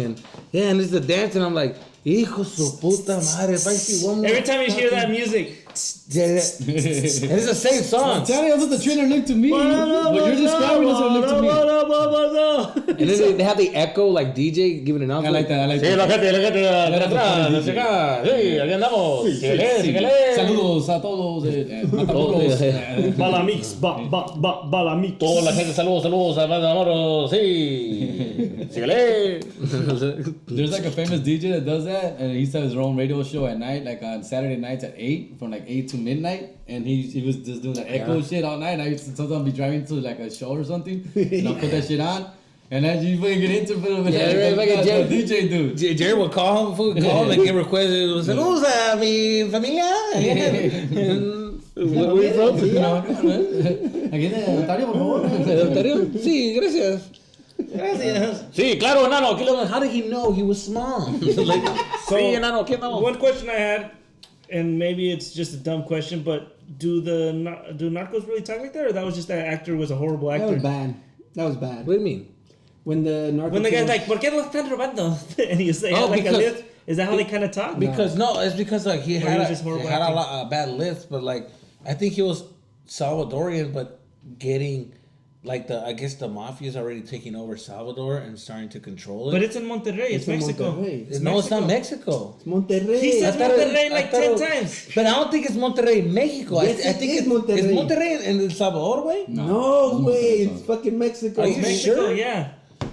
and yeah, and it's the dance, and I'm like, hijo su puta madre, if I see one more. Every time you hear that music, Yeah, and it's the same song. Tell me, that's what the trailer looked to me. What you're describing is what it looked to me. And then they have the echo, like DJ giving an I announcement. like that. I like Sí, that. la gente, That's a atrás, funny no sé DJ. acá. Sí, aquí andamos. Síguele. Saludos a todos. Matamoros. Balamix, Balamix. Toda la gente, saludos, Matamoros, sí. Síguele. There's like a famous DJ that does that, and he used to have his own radio show at night, like on Saturday nights at 8, from like 8 to midnight, and he was just doing that echo shit all night. And I used to sometimes be driving to like a show or something, and I'll put that shit on, and then you fucking get into it. Yeah, like a that DJ dude. Jerry would call him and get requests. Saludos a mi familia. Where are you from? Aquí de Ontario, por favor. Ontario? Sí, gracias. Sí, claro, enano. How did he know he was small? Like, So, sí, enano, ¿qué andamos? one question I had, and maybe it's just a dumb question, but do narcos really talk like that, or that was just that actor was a horrible That actor? was bad. That was bad. What do you mean? When the narco When the guy's killed- like, ¿por qué lo están robando? And you say, Oh, like a because- lisp. Is that how they kind of talk? Because it's because like he Or had he was just horrible a acting? bad list, but like I think he was Salvadorian, but getting like I guess the mafia is already taking over Salvador and starting to control it. But it's in Monterrey. It's Mexico. Monterrey. It's not Mexico. It's Monterrey. He said Monterrey like 10 times. But I don't think it's Monterrey, Mexico. Yes, I think it is it's Monterrey. It's Monterrey in El Salvador, way? No way. Monterrey. It's fucking Mexico. Are you Mexico, sure? yeah.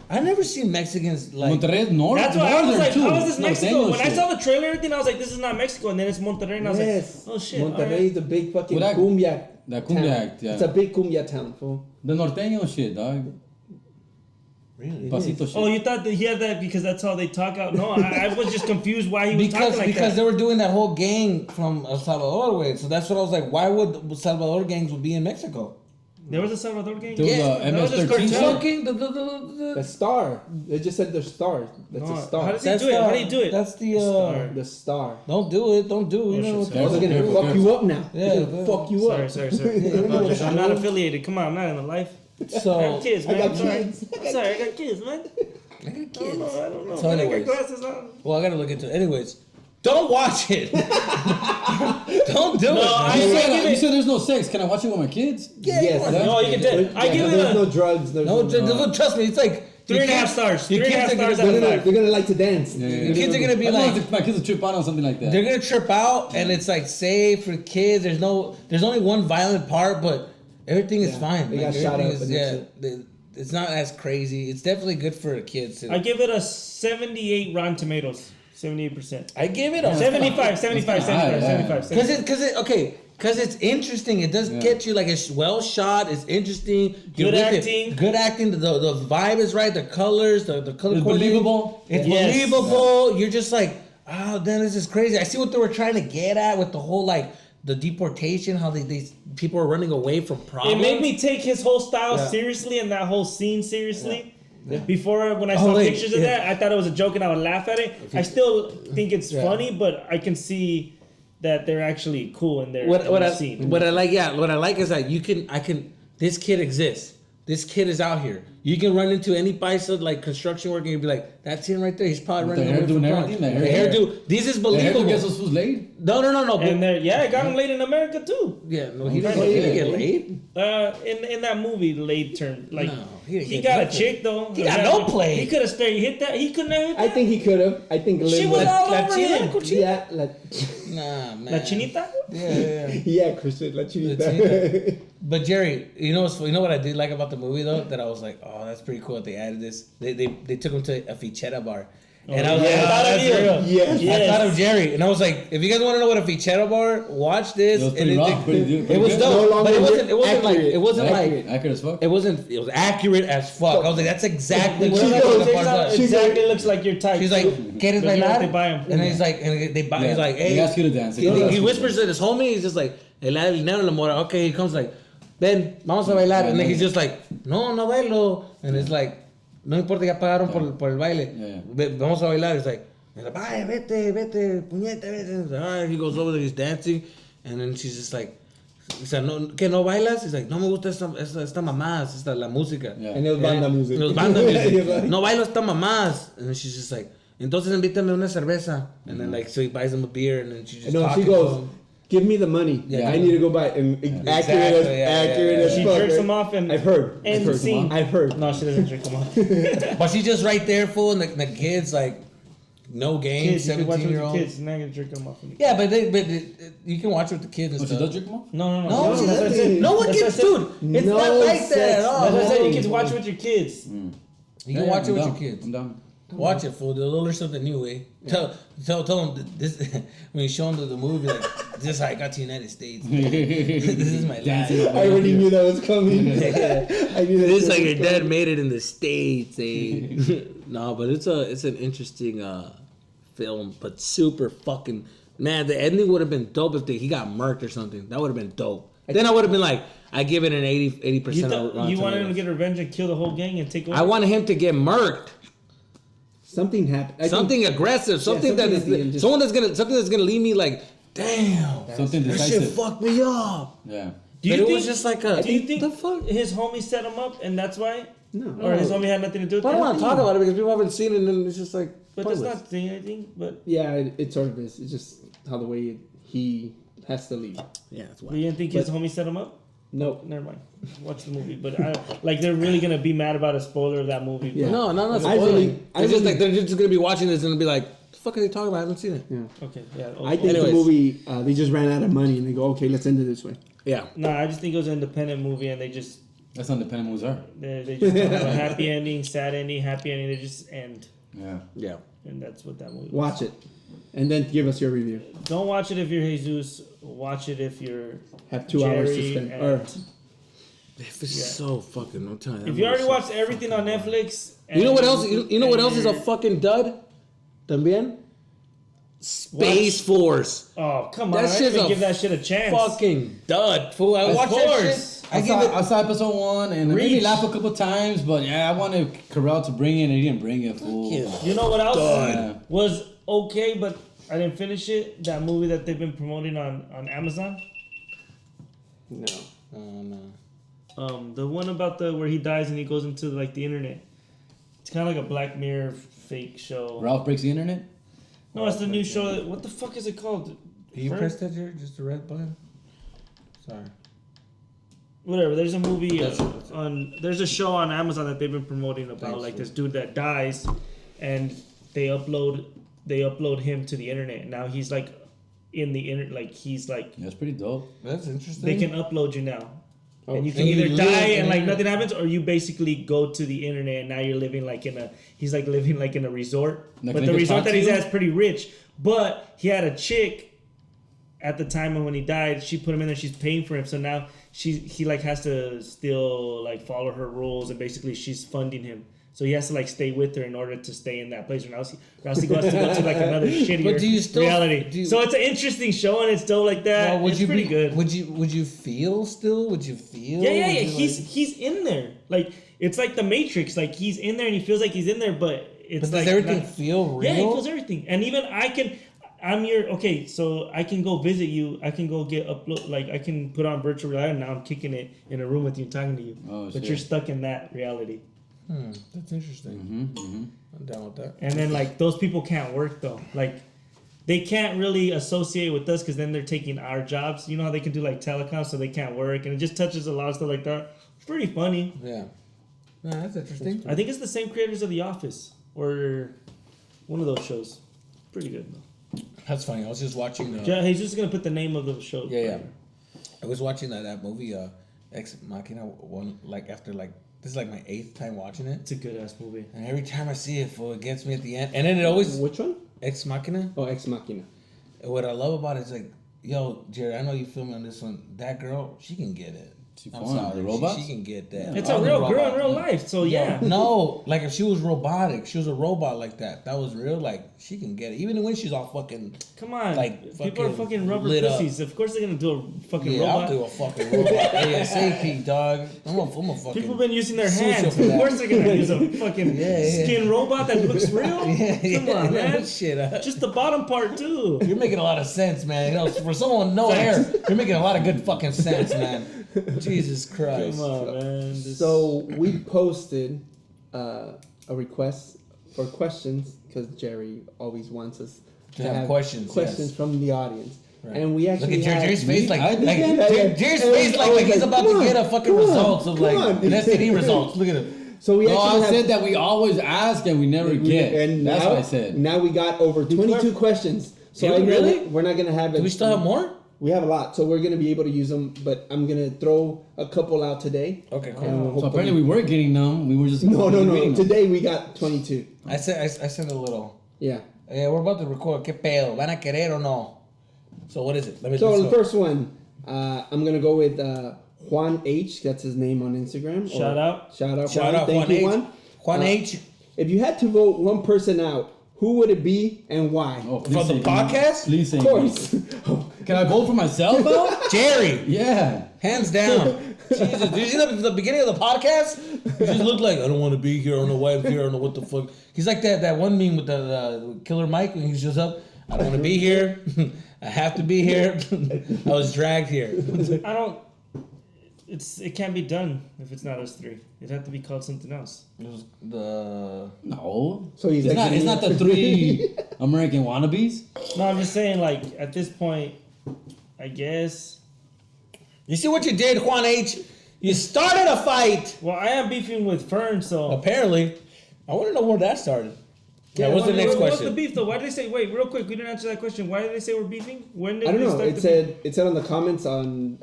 I never seen Mexicans like. Monterrey is north. That's why I was like, too. how is this Mexico? Norteño When I shit. saw the trailer and everything, I was like, this is not Mexico. And then it's Monterrey, and I was Yes. like, oh shit. Monterrey alright. is the big fucking Well, that- cumbia. that cumbia town. act, yeah. It's a big cumbia town, fool. The norteño shit, dog. Really? Pasito shit. Oh, you thought that he had that because that's how they talk out? No, I was just confused why he was talking like Because that. they were doing that whole gang from El Salvador way. So that's what I was like. Why would Salvador gangs would be in Mexico? There was a Salvador gang? There was Yeah, a that was just MS-13 cartel. shit. Fucking The star. They just said the star. That's No, a star. how does he do it? How do you do it? That's the Star. The star. Don't do it. Don't do it. You know what Oh, the they're gonna Careful, fuck you up now. Yeah, They're gonna fuck you Sorry, up. sorry. I'm not affiliated. Come on, I'm not in the life. I have So kids, I man. got I'm sorry. kids. I'm sorry, I got kids, man. I got I don't kids. know. I don't know. So Man, I anyways. got glasses on. Well, I gotta look into it. Anyways, don't watch it. Don't do No, it. You said there's no sex. Can I watch it with my kids? Yes. No, you can tell. I give it There's no a drugs. There's No, trust me. It's like 3.5 stars. Your 3.5 kids are stars gonna, out of They're 5. gonna like to dance. your kids are gonna be I don't know like, if my kids will trip out on something like that. they're gonna trip out, and it's like safe for kids. There's only one violent part, but everything is Yeah, fine. they Like, got shot everything up is- and it's not as crazy. It's definitely good for the kids. I give it a 78 Rotten Tomatoes. 78%. I give it a 75, 75, 75, Yeah. 75. Because it's interesting. It does get you like it's well shot. It's interesting. Good You're with it. acting. Good acting. The vibe is right. The colors. The color. It's coordinating. believable. It's Yes. believable. You're just like, oh, then this is crazy. I see what they were trying to get at with the whole like the deportation. How they people are running away from It problems. made me take his whole style Yeah. seriously and that whole scene seriously. Before, when I saw wait, pictures of that, I thought it was a joke and I would laugh at it. I still think it's Yeah. funny, but I can see that they're actually cool in their What in the I scene. what I like is that this kid exists. This kid is out here. You can run into any place of like construction work and you'll be like, that's him right there. He's probably With the running away hairdo from and drugs. everything, The the hair- hairdo. This is The hair believable. gets those fools laid. No. And I got him laid in America too. Yeah, no, he Okay. didn't get laid. In that movie, laid term, like No, he didn't he get got a nothing. chick though. He got no play. He could have stayed. Hit that. He couldn't have hit that. I think he could have. I think she Lin was all over Latina? him. Yeah, Nah, man. La chinita. Yeah. yeah, Christian, la chinita. Chinita. But Jerry, you know what I did like about the movie though? That I was like, oh, that's pretty cool that they added this. They took him to a fichera bar. And I was like, yeah, I thought of that's you. real. Yes. Yeah. I Yes. thought of Jerry, and I was like, if you guys want to know what a fichera bar, watch this. It was pretty And rough, pretty it was good. dope, No but it longer wasn't. It wasn't like. accurate. It wasn't Accurate. like. Accurate as fuck. It wasn't. It was accurate as fuck. I was like, that's exactly The what chico the takes bar's out- like. she's Exactly looks like your type. She's like, too. ¿Quieres But you know bailar? they buy 'em. And he's like, and they buy. Yeah. He's like, hey. They ask you to dance. He whispers to his homie. He's just like, el dinero la mora. Okay, he comes like, ven, vamos a bailar. And then he's just like, no bailo. And it's like, no importa, ya pagaron por el baile. Yeah. Vamos a bailar. It's like, ay, vete, puñete, vete. All right, he goes over there, he's dancing. And then she's just like, o sea, ¿qué no bailas? He's like, no me gusta esta mamás, esta la música. Yeah. And it was banda music. It was banda He was music. like- No bailo esta mamás. And then she's just like, entonces invítame una cerveza. And then like, so he buys him a beer and then she's just No, talking she to goes, him. give me the money. Yeah. I need to go buy it. And accurate Exactly, yeah, as She fuck. jerks right? him off and I've heard. ends the scene. I've heard. No, she doesn't jerk him off. But she's just right there, fool, and the kids like, no game, Kids, you can watch it with 17-year-old. your kids. You're not gonna jerk them off. Yeah, but you can watch it with the kids and Oh, she stuff. does drink them off? No. No, That's what I said. no one That's gets, what I said. dude. It's No not like sex. that at all. That's what I said. You No. can watch it with your kids. You can watch it with I'm your down. kids. I'm down. Watch it, fool. They'll learn something new, eh? Tell them this when you show them the movie, like, this is how I got to the United States. This is my life. I already knew that was coming. I knew that. This is like shit your was dad coming. made it in the States, eh? No, but it's an interesting film, but super fucking man. The ending would have been dope if he got murked or something. That would have been dope. Then I would have been like, I give it an 80%. You wanted him to get revenge and kill the whole gang and take over? I wanted him to get murked. Something happened. Something aggressive. Something something that at the end, is just- something that's gonna leave me like, damn. Something That shit decisive. fucked me up. Yeah. Do you But it think, was just like a. Do you think the fuck? his homie set him up and that's why? No. Or his homie had nothing to do with I it? don't want to talk about it because people haven't seen it and it's just like. But that's pointless. not saying anything. But Yeah, it sort of is. It's just how the way he has to leave. Yeah, that's you why. didn't think his homie set him up? Nope. Never mind. Watch the movie, but they're really gonna be mad about a spoiler of that movie. Yeah. No, not I spoiling. really- It's just like they're just gonna be watching this and be like, "The fuck are they talking about? I haven't seen it." Yeah. Okay. Yeah. I think Anyways. the movie, they just ran out of money and they go, okay, let's end it this way. Yeah. No, I just think it was an independent movie, and they just That's not independent movies are. they just don't have a happy ending, sad ending, happy ending. They just end, Yeah. Yeah. and that's what that movie was. Watch it. And then give us your review. Don't watch it if you're Jesus. Watch it if you're Have 2 hours to Jerry spend. and- Or, If it's Yeah. so fucking, I'm telling you. If that you already movie's watched everything on Netflix, You know what else? and- You know what and else is a you're- fucking dud? También? Space Force. Oh come on! That I didn't shit's even a give that shit a chance. Fucking dud, fool. I Of watched that course. shit. I saw episode 1 and it made me Reach. laugh a couple times, but yeah, I wanted Carell to bring it and he didn't bring it. Fool. you. You know what else Yeah. was okay, but I didn't finish it. That movie that they've been promoting on Amazon. no. Oh, no. The one about where he dies and he goes into like the internet. It's kind of like a Black Mirror fake show. Ralph breaks the internet. No, it's the new show. What the fuck is it called? You Fur- press that, Jerry? Just the red button? Sorry. Whatever. There's a movie That's on. There's a show on Amazon that they've been promoting about Thanks, like man. this dude that dies, and they upload him to the internet. Now he's like in the internet. Like he's like That's pretty dope. That's interesting. they can upload you now. Oh, And you can and you either live die in and like it. nothing happens, or you basically go to the internet and now you're living like he's like living like in a resort. Like, but they the can resort talk that to he's you? at is pretty rich. But he had a chick at the time of when he died. She put him in there. She's paying for him. So now he like has to still like follow her rules, and basically she's funding him. So he has to like stay with her in order to stay in that place. Or else he has to go to like another shittier But do you still- reality. do you- So it's an interesting show, and it's still like that. Well, would it's you pretty be, good. Would you feel still? Would you feel? Yeah. Would you, He's in there. Like it's like the Matrix. Like he's in there and he feels like he's in there, but it's But like does everything not- feel real? Yeah, he feels everything. And even I'm your okay. So I can go visit you. I can go get upload. Like I can put on virtual reality. And now I'm kicking it in a room with you, talking to you. Oh, but shit. you're stuck in that reality. That's interesting. I'm down with that. And then like those people can't work though. Like they can't really associate with us because then they're taking our jobs. You know how they can do like telecom, so they can't work, and it just touches a lot of stuff like that. It's pretty funny. Yeah. No, that's interesting. I think it's the same creators of The Office or one of those shows. Pretty good though. That's funny. I was just watching. Yeah, he's just gonna put the name of the show. Yeah. I was watching that movie, Ex Machina. One like after like this is like my 8th time watching it, It's a good ass movie. and every time I see it, fool, it gets me at the end. And then it always Which one? Ex Machina. Oh, Ex Machina. What I love about it is like, yo, Jared, I know you feel me on this one. That girl, she can get it. I'm fun. sorry, The robots? She can get that. It's All a the real girl robots, in real man. life, so yeah. No, like if she was robotic, she was a robot like that. That was real. Like she can get it, even when she's all fucking. Come on, Like, people are fucking fucking rubber lit up. pussies. Of course they're gonna do a fucking Yeah, I'll robot. do a fucking robot ASAP, dog. I'm a fucking. People have been using their Social hands. for Of that. course they're gonna use a fucking Yeah. skin robot that looks real. Come on, man. Shit, Just the bottom part too. you're making a lot of sense, man. You know, for someone with no hair, you're making a lot of good fucking sense, man. Jesus Christ. Come on, man. So we posted a request for questions because Jerry always wants us To have questions, yes. from the audience, Right. and we actually Look at had- Jerry's face, like, I did like Jerry's face, like he's about to get a fucking results of like come on. an STD results. Look at him. So we No, actually I have, said that we always ask and we never get. and That's now, what I said. Now we got over 22 questions. So Did I we know really? that we're not gonna have it. Do we still have more? We have a lot, so we're gonna be able to use them. But I'm gonna throw a couple out today. Okay, And cool. we'll So hopefully- apparently we were getting them. We were just no. reading them. Today we got 22. I sent a little. Yeah. We're about to record. ¿Qué pedo? ¿Van a querer o no? So what is it? So let's the go. first one, I'm gonna go with Juan H. That's his name on Instagram. Shout out. Shout out. Shout Juan. out Thank Juan you, H. Juan. Juan H. If you had to vote one person out, who would it be and why? Oh, please From the say me. podcast? Please say Of me. course. Can I vote for myself though? Jerry. Yeah. Hands down. Jesus, did you see the beginning of the podcast? He just looked like, I don't want to be here. I don't know why I'm here. I don't know what the fuck. He's like that one meme with the Killer Mike when he's just up. I don't want to be here. I have to be here. I was dragged here. I don't. It can't be done if it's not us three. It'd have to be called something else. It was the No. So he's it's actually- not the 3 American wannabes. No, I'm just saying. Like at this point, I guess. You see what you did, Juan H? You started a fight. Well, I am beefing with Fern, so. Apparently. I want to know where that started. Yeah, what's the next question? What's the beef though? Why did they say? Wait, real quick, we didn't answer that question. Why did they say we're beefing? When did I don't we know. start It said on the comments on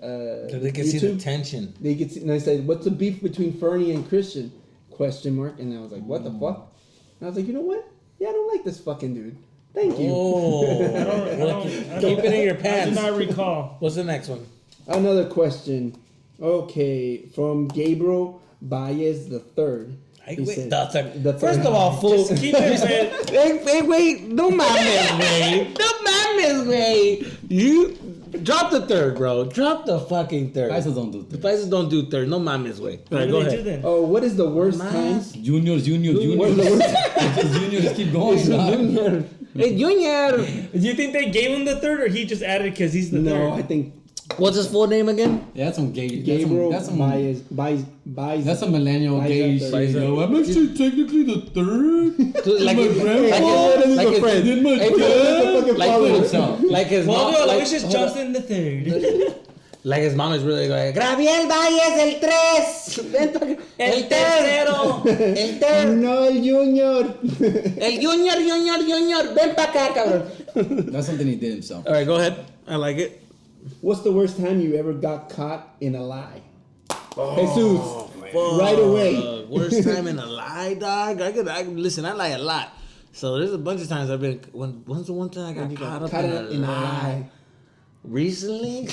So they can YouTube, see the tension. They could see, and I said, "What's the beef between Fernie and Christian?" Question mark. And I was like, "What the fuck?" And I was like, "You know what? Yeah, I don't like this fucking dude. Thank you." Oh, keep it in your I pants. do not recall. What's the next one? Another question. Okay, from Gabriel Baez the third. First of all, fool. Just keep it, man. Wait. No mames, güey. No mames, güey. You drop the third, bro. Drop the fucking third. Paisas don't do The third. Paisas don't do third. No mames, güey. What do Go they do ahead. then? Oh, what is the worst time? Juniors. What is the worst? Juniors keep going. dog. Hey, Junior. Do you think they gave him the third, or he just added because he's the No, third? I think What's his full name again? Yeah, that's some gay. Gabriel That's some. Baez. That's some millennial Paisa gay third. shit. Yo, I'm actually technically the third. Like my his- grandpa like his- friend. Did my Hey, dad. like Fuck his- himself. like his mom. Well, Like, Aloysius Johnson the third. like his mom is really like, Gabriel Valles, el tres. El tercero. El ter. No, el Junior. El Junior. Ven pa' acá, cabrón. That's something he did himself. All right, go ahead. I like it. What's the worst time you ever got caught in a lie? Jesus, right away. Worst time in a lie, dog. Listen. I lie a lot. So there's a bunch of times I've been. When's the one time I got caught up in a lie? Recently?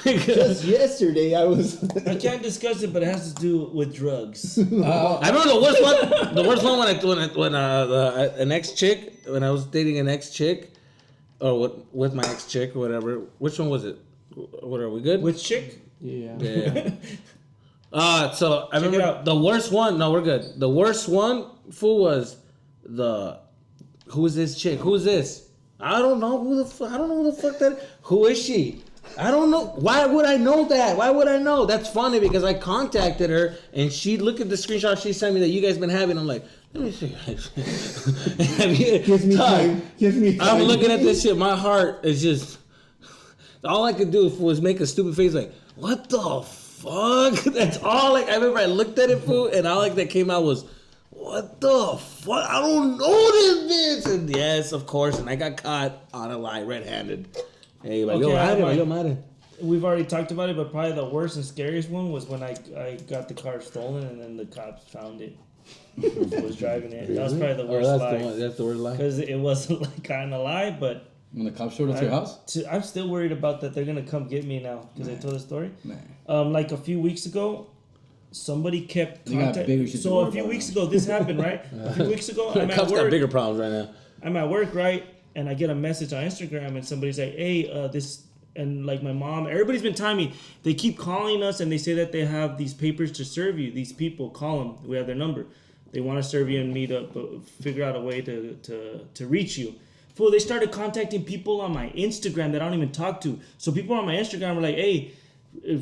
Just yesterday, I was. I can't discuss it, but it has to do with drugs. I remember the worst one. The worst one when an ex chick, when I was dating an ex chick, or with my ex chick or whatever. Which one was it? What are we good? Which chick? Yeah. Yeah. So I Check it remember out. the worst one. No, we're good. The worst one, fool, was who is this chick? Who is this? I don't know who the fuck. I don't know who the fuck that. Who is she? I don't know. Why would I know that? Why would I know? That's funny because I contacted her and she looked at the screenshot she sent me that you guys been having. I'm like, let me see. Gives me time. Gives me time. I'm looking at this shit. My heart is just. All I could do was make a stupid face like, what the fuck? That's all. Like I remember I looked at it, fool, and all that came out was, what the fuck? I don't know this bitch. And yes, of course. And I got caught on a lie, red-handed. Hey, like, Okay, yo, madre. We've already talked about it, but probably the worst and scariest one was when I got the car stolen and then the cops found it. I was driving it. That was probably the worst lie. That's the worst lie. Because it wasn't like kind of lie, but When the cops showed up to your house? I'm still worried about that they're gonna come get me now because I told the story. Nah. Like a few weeks ago, somebody kept You got contact. bigger shit to So worry a few about weeks now. ago, this happened, right? A few weeks ago, I'm at Cops got work. bigger problems right now. I'm at work, right? And I get a message on Instagram, and somebody's like, "Hey, this," and like my mom, everybody's been telling me they keep calling us, and they say that they have these papers to serve you. These people, call them. We have their number. They want to serve you and meet up, figure out a way to reach you. Fool, they started contacting people on my Instagram that I don't even talk to. So people on my Instagram were like, "Hey."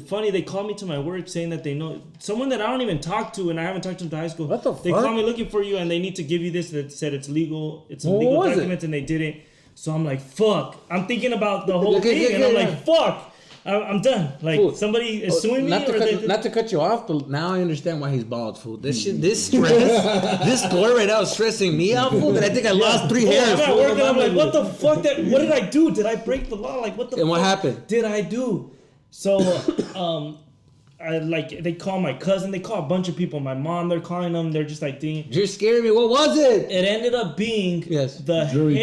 Funny, they called me to my work saying that they know someone that I don't even talk to, and I haven't talked to him to high school. What the They fuck? called me looking for you, and they need to give you this that said it's legal. It's some What legal was it? documents, and they didn't. So I'm like, fuck. I'm thinking about the whole Okay, thing, and I'm yeah. like, fuck. I'm done. Like Fool. somebody is suing me, Not to, or cut, they, not to cut you off, but now I understand why he's bald, fool. This shit, this stress, this story right now is stressing me out, fool. That I think I lost 3 hairs. I'm at fool. work, and I'm like, what the fuck? What did I do? Did I break the law? Like, what the? And what fuck happened? Did I do? So, they call my cousin. They call a bunch of people. My mom. They're calling them. They're just like thinking. You're scaring me. What was it? It ended up being Yes. the Jury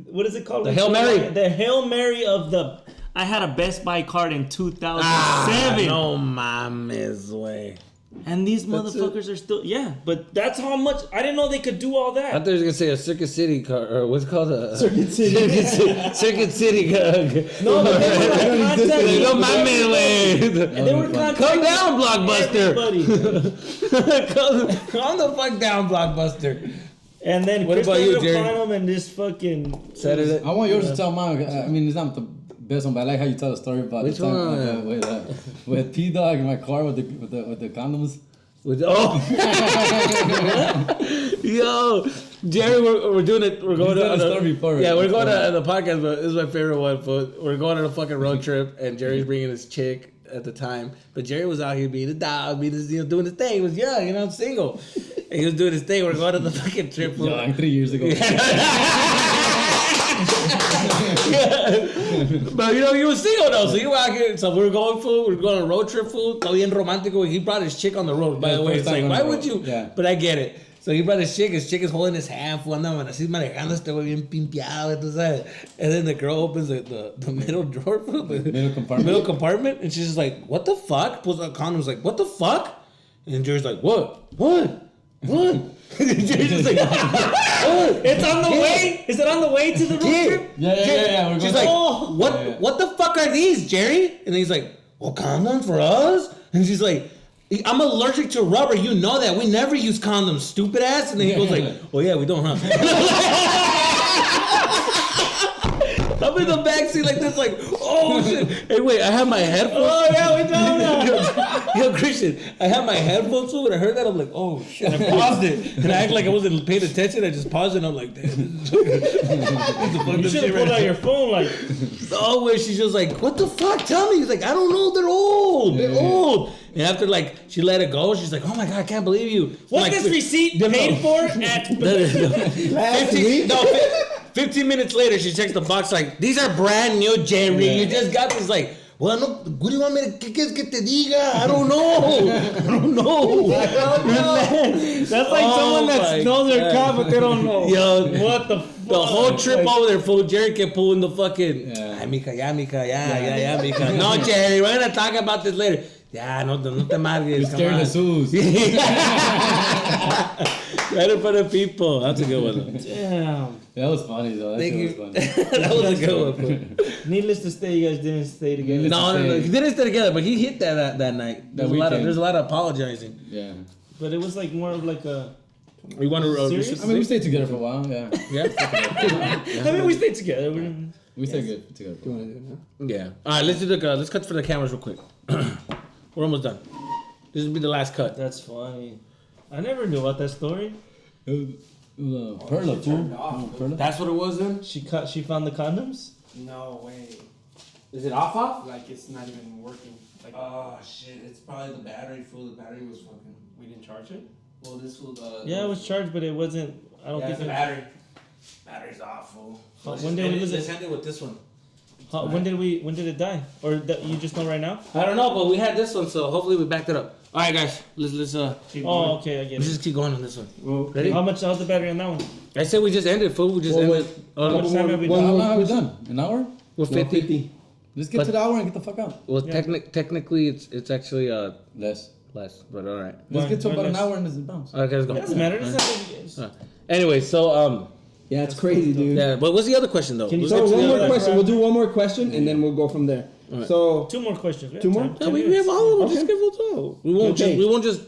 what is it called? The Hail Mary. The Hail Mary of the. I had a Best Buy card in 2007. No mames, way. And these motherfuckers are still, but that's how much, I didn't know they could do all I that. thought you were gonna say a Circuit City car, or what's it called? Circuit City. Circuit City car. No, but they were like contacting, No mames, way. and they were contacting Come down, Blockbuster. everybody. Calm the fuck down, Blockbuster. And then What Chris about you, ended up Jerry? calling them and just fucking Said it. I want yours to tell mine. I mean, it's not the best one, but I like how you tell the story about Which the time one? with P Dog in my car with the condoms. Yo, Jerry, we're doing it. We're going He's to done a story before, yeah, right? we're going to the podcast, but this is my favorite one. But we're going on a fucking road trip, and Jerry's bringing his chick at the time. But Jerry was out here being a dog, doing his thing. He was young, I'm single, and he was doing his thing. We're going on the fucking trip. Young, 3 years ago. But he was single though, so he was out here. So we were going on a road trip, fool. Bien romantico. He brought his chick on the road. By the way, it's like, why would you? Yeah. But I get it. So he brought his chick is holding his hand, fool. Andaban así manejando, este güey bien pimpeado, tú sabes. And then the girl opens the middle drawer, fool, the middle compartment, and she's just like, what the fuck? Pulls out condoms, like, what the fuck? And Jerry's like, what? Jerry's just like, It's on the way. Is it on the way to the road trip? Yeah. We're She's going like, what the fuck are these, Jerry? And he's like, well, condoms for us? And she's like, I'm allergic to rubber. You know that. We never use condoms, stupid ass. And then he goes like, oh yeah, we don't, huh? I'm in the backseat like this, like, oh shit. Hey, wait, I have my headphones. Oh yeah, we don't. Yo, Christian, I had my headphones on. When I heard that, I'm like, oh shit. I paused it. And I act like I wasn't paying attention. I just paused it and I'm like, damn. You should have pulled out your phone, like. Oh, where she's just like, what the fuck? Tell me. He's like, I don't know. They're old. They're old. And after, like, she let it go, she's like, oh my God, I can't believe you. What's like, this receipt paid for at... 15 minutes later, she checks the box like, these are brand new, Jerry. You just got this, like, well, no, what do you want me to, ¿qué quieres que te diga? I don't know. That's like someone that knows their car, but they don't know. Yo, What the fuck? the whole trip over there, fool, Jerry kept pulling the fucking, ay, mija, mija. No, Jerry, we're going to talk about this later. Ya, no te margues. scared Jesus. Right in front of people. That's a good one. Damn. That was funny though. Thank you. Was funny. That was a good one. Needless to say, you guys didn't stay together. No. He didn't stay together, but he hit that night. There's a lot of apologizing. Yeah. But it was like more of like a... We want to... Serious? I mean, we stayed together for a while. Yeah. I mean, we stayed together. We stayed good together. Do you want to do it now? Yeah. All right, let's do let's cut for the cameras real quick. We're almost done. This will be the last cut. That's funny. I never knew about that story. Perla, fool. Perla. That's what it was then? She found the condoms? No way. Is it off? Like it's not even working. Like Oh, shit. It's probably the battery, fool. The battery was fucking... we didn't charge it. Well, this was... Yeah, it was charged, but it wasn't... I don't think the it was... battery. Battery's off, fool. When did we lose Let's it? end it with this one. When did it die? Or you just know right now? I don't know, but we had this one, so hopefully we backed it up. All right, guys. Let's Oh, okay, I get let's it. just keep going on this one. Well, Ready? How's the battery on that one? I said we just ended, fool. We just ended. How much time have we How done? long have we done? An hour? We're 50. Let's get to the hour and get the fuck out. Well, Yeah. technically, it's actually Less. less, but all right. Let's get to Why about an less? hour and this is bounce. Okay, let's go. It doesn't matter. It doesn't matter. Anyway, so yeah, it's crazy, dude. yeah. But what's the other question though? Can you- Let's So get to one the more other- question. We'll do one more question and then we'll go from there. Alright. So 2 more questions. We have Two more? time. No, 10 we have minutes. all of them. Okay. Just give it all. We won't Okay. just.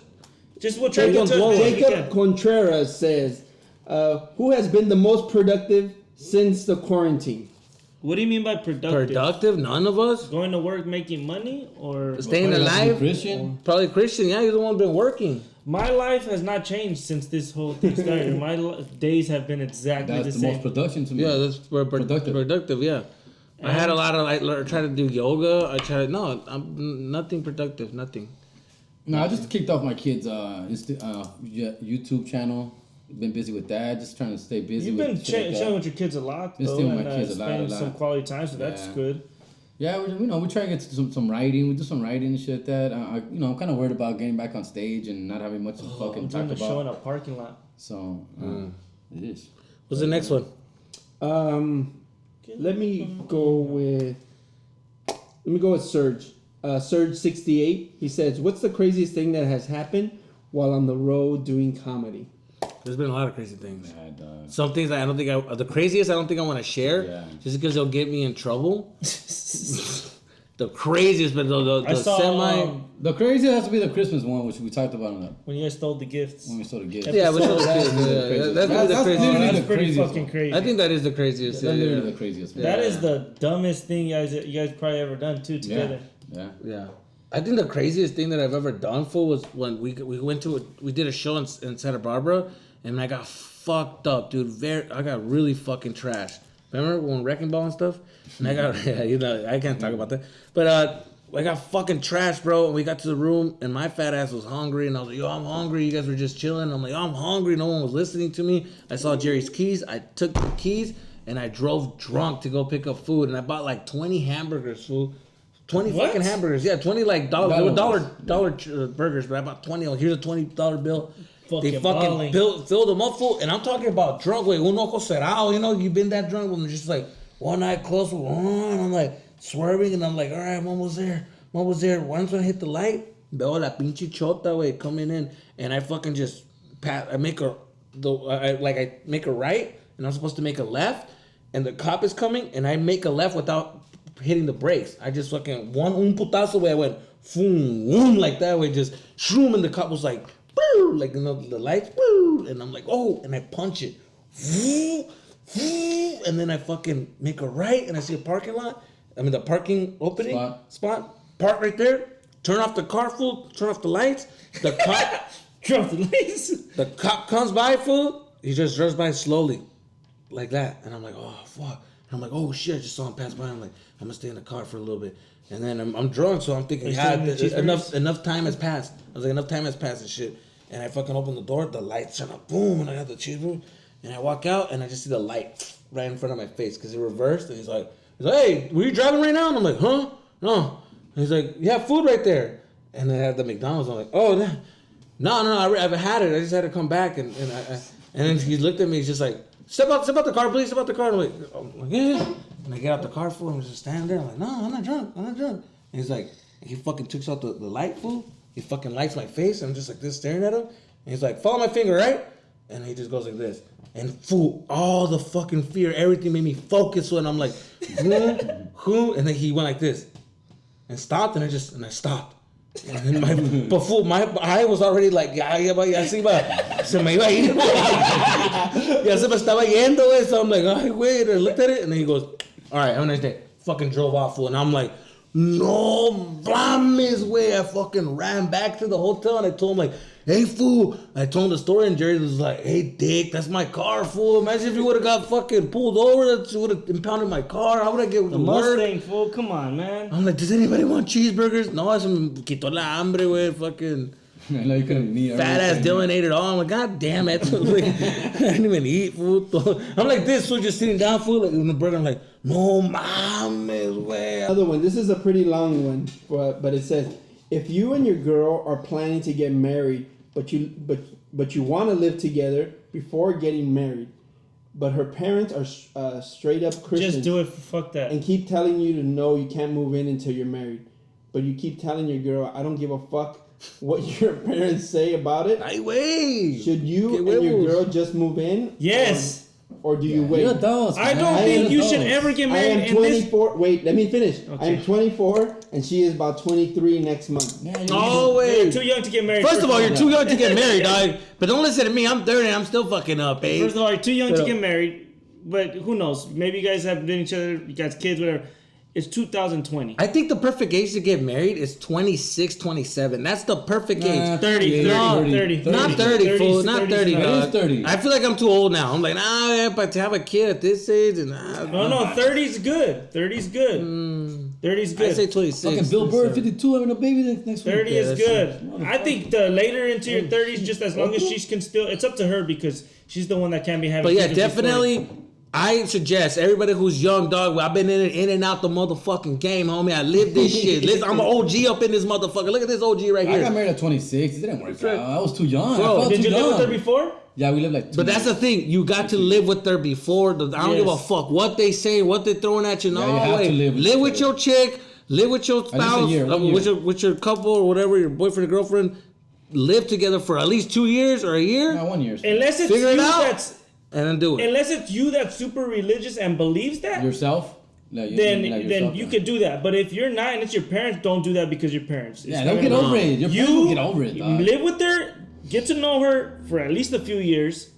Just we'll try to Jacob get to it. Jacob Contreras says, who has been the most productive since the quarantine? What do you mean by productive? Productive? None of us. Going to work, making money, or Staying Probably alive. Christian. Probably Christian. Yeah, you're the one been working. my life has not changed since this whole thing started. My days have been exactly That's the the same. most production to me. Yeah, that's Productive. Productive. Yeah. I had a lot of I tried to do yoga. I'm nothing productive. Nothing. No, I just kicked off my kids' YouTube channel. Been busy with that. Just trying to stay busy. You've with been shit like that. chilling with your kids a lot, Been though, staying with and my kids a lot, spending a lot. some quality time, so that's Yeah. good. Yeah, we try to get to some writing. We do some writing and shit like that. I'm kind of worried about getting back on stage and not having much to fucking I'm talk doing a show in about. a parking lot. So it is. What's the next one? Let me go with Serge. Serge68. He says, "What's the craziest thing that has happened while on the road doing comedy?" There's been a lot of crazy things. Yeah, dog. Some things I don't think the craziest I don't think I want to share, Yeah. just because they'll get me in trouble. The craziest, but the I saw semi. The craziest has to be the Christmas one, which we talked about on that when you guys stole the gifts. when we saw the gift. Yeah, but episode, that's that's the craziest. the That's craziest. literally That's the pretty craziest fucking one. crazy. I think that is the craziest. That's Yeah, literally yeah. the craziest. That Yeah. is the dumbest thing you guys probably ever done too together. Yeah. Yeah. I think the craziest thing that I've ever done for was when we did a show in Santa Barbara, and I got fucked up, dude. I got really fucking trashed. Remember when Wrecking Ball and stuff? And I got, I can't talk about that. But I got fucking trashed, bro. And we got to the room, and my fat ass was hungry. And I was like, yo, I'm hungry. You guys were just chilling. I'm like, I'm hungry. No one was listening to me. I saw Jerry's keys. I took the keys, and I drove drunk to go pick up food. And I bought like 20 hamburgers, fool. 20 fucking hamburgers. Yeah, 20 like dollar. They were dollar burgers, but I bought 20. Like, here's a $20 bill. They fucking filled them up full, and I'm talking about drunk. Wait, un ojo cerrado, you've been that drunk when just like one eye closed, and I'm like swerving, and I'm like, all right, I'm almost there. Once I hit the light, veo la pinche chota, way coming in, and I fucking just I make a right, and I'm supposed to make a left, and the cop is coming, and I make a left without hitting the brakes. I just fucking un putazo way. I went boom, boom, like that way, just shroom, and the cop was like. Like the lights, and I'm like, oh, and I punch it, and then I fucking make a right, and I see a parking lot. I mean the parking opening spot. Park right there. Turn off the car, fool. Turn off the lights. The cop. Turn off the lights. The cop comes by, fool. He just drives by slowly, like that, and I'm like, oh fuck. And I'm like, oh shit, I just saw him pass by. I'm like, I'm gonna stay in the car for a little bit. And then I'm drunk, so I'm thinking, enough time has passed. I was like, enough time has passed and shit. And I fucking open the door, the lights turn up, boom, and I got the cheeseburger. And I walk out, and I just see the light right in front of my face, because it reversed. And he's like, hey, were you driving right now? And I'm like, huh? No. And he's like, you have food right there. And then I have the McDonald's. I'm like, oh, no, I've had it. I just had to come back. And then he looked at me, he's just like, step out the car, please, step out the car. And I'm like, yeah. And I get out the car, fool, and I'm just standing there. I'm like, no, I'm not drunk. And he's like, he fucking took out the light, fool. He fucking lights my face. I'm just like this staring at him. And he's like, follow my finger, right? And he just goes like this. And fool, all the fucking fear, everything made me focus. And I'm like, who? And then he went like this. And stopped, and I stopped. And then my eye was already like, ya se me iba a ir. Ya se me estaba yendo, güey. So I'm like, ay, güey. And I looked at it, and then he goes, all right, have a nice day. Fucking drove off, fool. And I'm like, no mames, way. I fucking ran back to the hotel, and I told him, like, hey, fool. I told him the story, and Jerry was like, hey, dick, that's my car, fool. Imagine if you would have got fucking pulled over, that you would have impounded my car. How would I get the Mustang, fool? Come on, man. I'm like, does anybody want cheeseburgers? No, eso me quitó la hambre, güey. Fucking I know you couldn't eat fat ass Dylan ate it all. I'm like, god damn it. Like, I didn't even eat, fool. I'm like this, fool, just sitting down, fool, like in the burger. I'm like, no mames, way. Another one. This is a pretty long one, but it says, if you and your girl are planning to get married, but you want to live together before getting married, but her parents are straight up Christians. Just do it. Fuck that. And keep telling you to no, you can't move in until you're married. But you keep telling your girl, I don't give a fuck what your parents say about it. Ay, wey. Should you and your girl just move in? Yes. Or do you wait? You're adults, I don't think you should ever get married. I am 24. Wait, let me finish. Okay. I am 24, and she is about 23 next month. No way. You're too young to get married. First of all, you're too young to get married, dog. But don't listen to me. I'm 30. I'm still fucking up, babe. First of all, you're too young to get married. But who knows? Maybe you guys have been each other. You guys kids, whatever. It's 2020. I think the perfect age to get married is 26, 27. That's the perfect age. 30. Not 30, fool. Not 30, dog. 30. I feel like I'm too old now. I'm like, nah, but to have a kid at this age, and No, 30's good. 30's good. 30's good. I say 26. Fucking Bill Burr, 52, having a baby next week. 30 is good. I think the later into your 30s, just as long as she can still, it's up to her because she's the one that can't be having. But yeah, definitely. I suggest everybody who's young, dog. I've been in and out the motherfucking game, homie. I live this shit. Listen, I'm an OG up in this motherfucker. Look at this OG right here. I got married at 26. It didn't work out. I was too young. Bro, did you live with her before? Yeah, we lived like 2 But that's the thing. You got to live with her before. I don't give a fuck what they say, what they're throwing at you. No, you have to live with your chick. Live with your spouse. With your couple or whatever, your boyfriend or girlfriend. Live together for at least 2 years or a year. Not 1 year. Unless it's Figure it you out. that's... And then do it. Unless it's you that's super religious and believes that yourself, then you could do that. But if you're not and it's your parents, don't do that because your parents. Yeah, they'll get over it. Your parents will get over it, dog. Live with her, get to know her for at least a few years,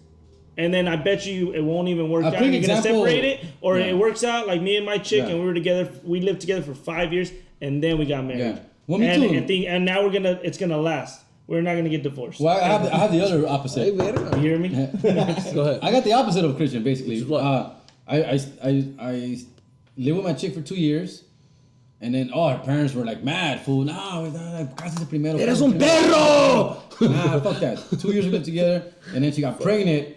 and then I bet you it won't even work out. You're gonna separate it, or it works out like me and my chick, and we lived together for 5 years, and then we got married. Yeah. Well, me too. And now it's gonna last. We're not gonna get divorced. Well, I have the other opposite. Hey, verga. You hear me? Go ahead. I got the opposite of Christian, basically. Which is what? I lived with my chick for 2 years, and then her parents were like mad, fool. No, cásate primero. Eres un perro. Nah, fuck that. 2 years we lived together, and then she got pregnant,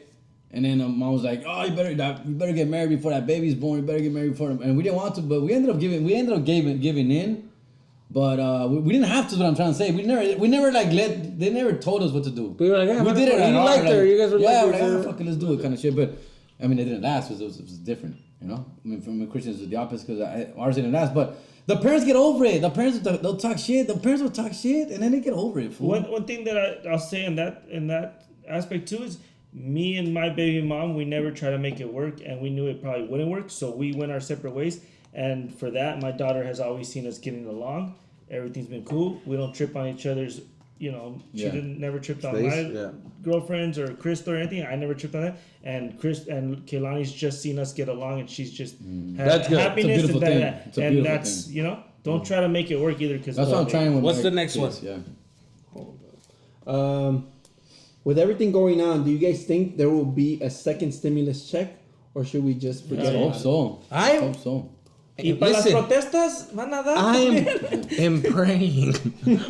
and then mom was like, oh, you better get married before that baby's born. You better get married before, and we didn't want to, but we ended up giving in. But we didn't have to. Is what I'm trying to say. We never like they never told us what to do. We were like, yeah, we did it. You liked her. You guys were like, fucking let's do it, kind of shit. But I mean, it didn't last. It was different, you know. I mean, from the Christians, it's the opposite because ours didn't last. But the parents get over it. The parents they'll talk shit. The parents will talk shit, and then they get over it. Fool. One thing that I'll say in that aspect too is me and my baby mom. We never try to make it work, and we knew it probably wouldn't work, so we went our separate ways. And for that, my daughter has always seen us getting along. Everything's been cool. We don't trip on each other's, she never tripped on my girlfriends or Chris or anything. I never tripped on that. And Chris and Kehlani's just seen us get along, and she's just That's good. happiness It's a beautiful and thing. that. It's a And beautiful that's, thing. don't try to make it work either. Cause That's what I'm trying with. What's my the next kids, one? Yeah. With everything going on, do you guys think there will be a second stimulus check, or should we just forget I hope about it? so. I hope so. Y para las Listen, protestas van a dar. I'm praying.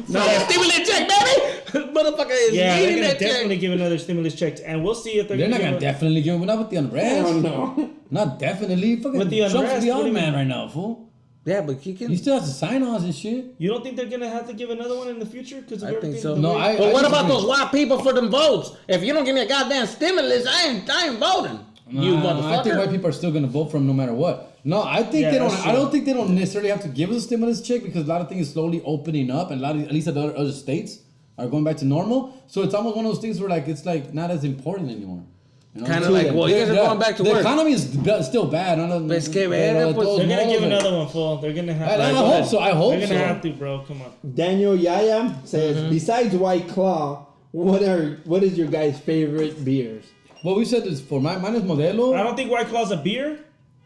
No, stimulus check, baby. Motherfucker is Yeah, they're needing gonna that definitely check. give another stimulus check, and we'll see if They're not gonna give definitely give. We're not with the unrest. Oh no. Not definitely. Fucking With the Trump's unrest, the what do odd you man mean? right now, fool. Yeah, but he can. You still have to sign on and shit. You don't think they're gonna have to give another one in the future because of I think everything? so. the No, way- But what about disagree. those white people for them votes? If you don't give me a goddamn stimulus, I ain't voting. You motherfucker. I think white people are still gonna vote for him no matter what. No, I think Yeah, they don't. that's I true. don't think they don't necessarily have to give us a stimulus check because a lot of things are slowly opening up, and at least the other states are going back to normal. So it's almost one of those things where it's not as important anymore. You know? Kind of like, well, you guys are going back to the work. economy is still bad. Es que verga, pues, They're gonna give it. another one, fool. They're gonna have. I hope so. I hope They're so. gonna have to, bro. Come on. Daniel Yaya says, besides White Claw, what is your guys' favorite beers? Well, we said this for mine is Modelo. I don't think White Claw's a beer,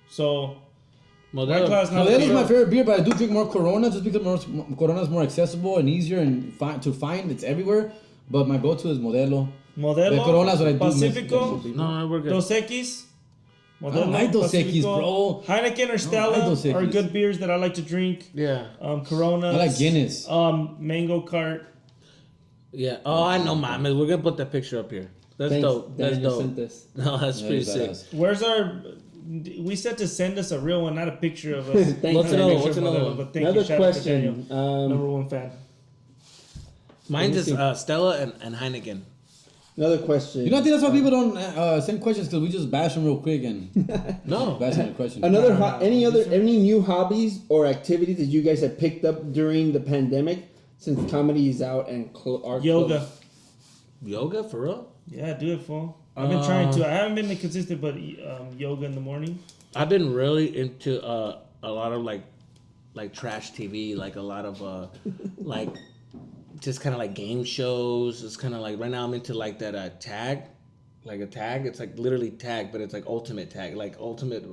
so White Modelo. Claw's not. Modelo's a beer. my favorite beer, but I do drink more Corona just because Corona is more accessible and easier and to find. It's everywhere. But my go-to is Modelo. Modelo. The Corona's what I do miss. Pacifico. No, we're good. Dos Equis. I don't like Dos Equis, bro. Heineken or Stella like Dos Equis. are good beers that I like to drink. Yeah. Corona. I like Guinness. Mango Cart. Yeah. Oh, I know, man. We're gonna put that picture up here. That's Thanks, dope. That's Daniel dope. sent this. No, that's Yeah, pretty it's sick. badass. Where's our? We said to send us a real one, not a picture of us. Thanks, What's Daniel. another? What's another one? But thank Another you, shout out to question. Daniel, number one fan. Mine's Let me is Stella and Heineken. Another question. You know, I think that's why people don't send questions because we just bash them real quick and No. bash them the question. Any new hobbies or activities that you guys have picked up during the pandemic since comedy is out and are Yoga. closed? Yoga for real? Yeah, do it, fool. I've been trying to. I haven't been consistent, but yoga in the morning. I've been really into a lot of like trash TV, like a lot of like just kind of like game shows. It's kind of like right now I'm into like that tag, like a tag. It's like literally tag, but it's like ultimate tag, like ultimate.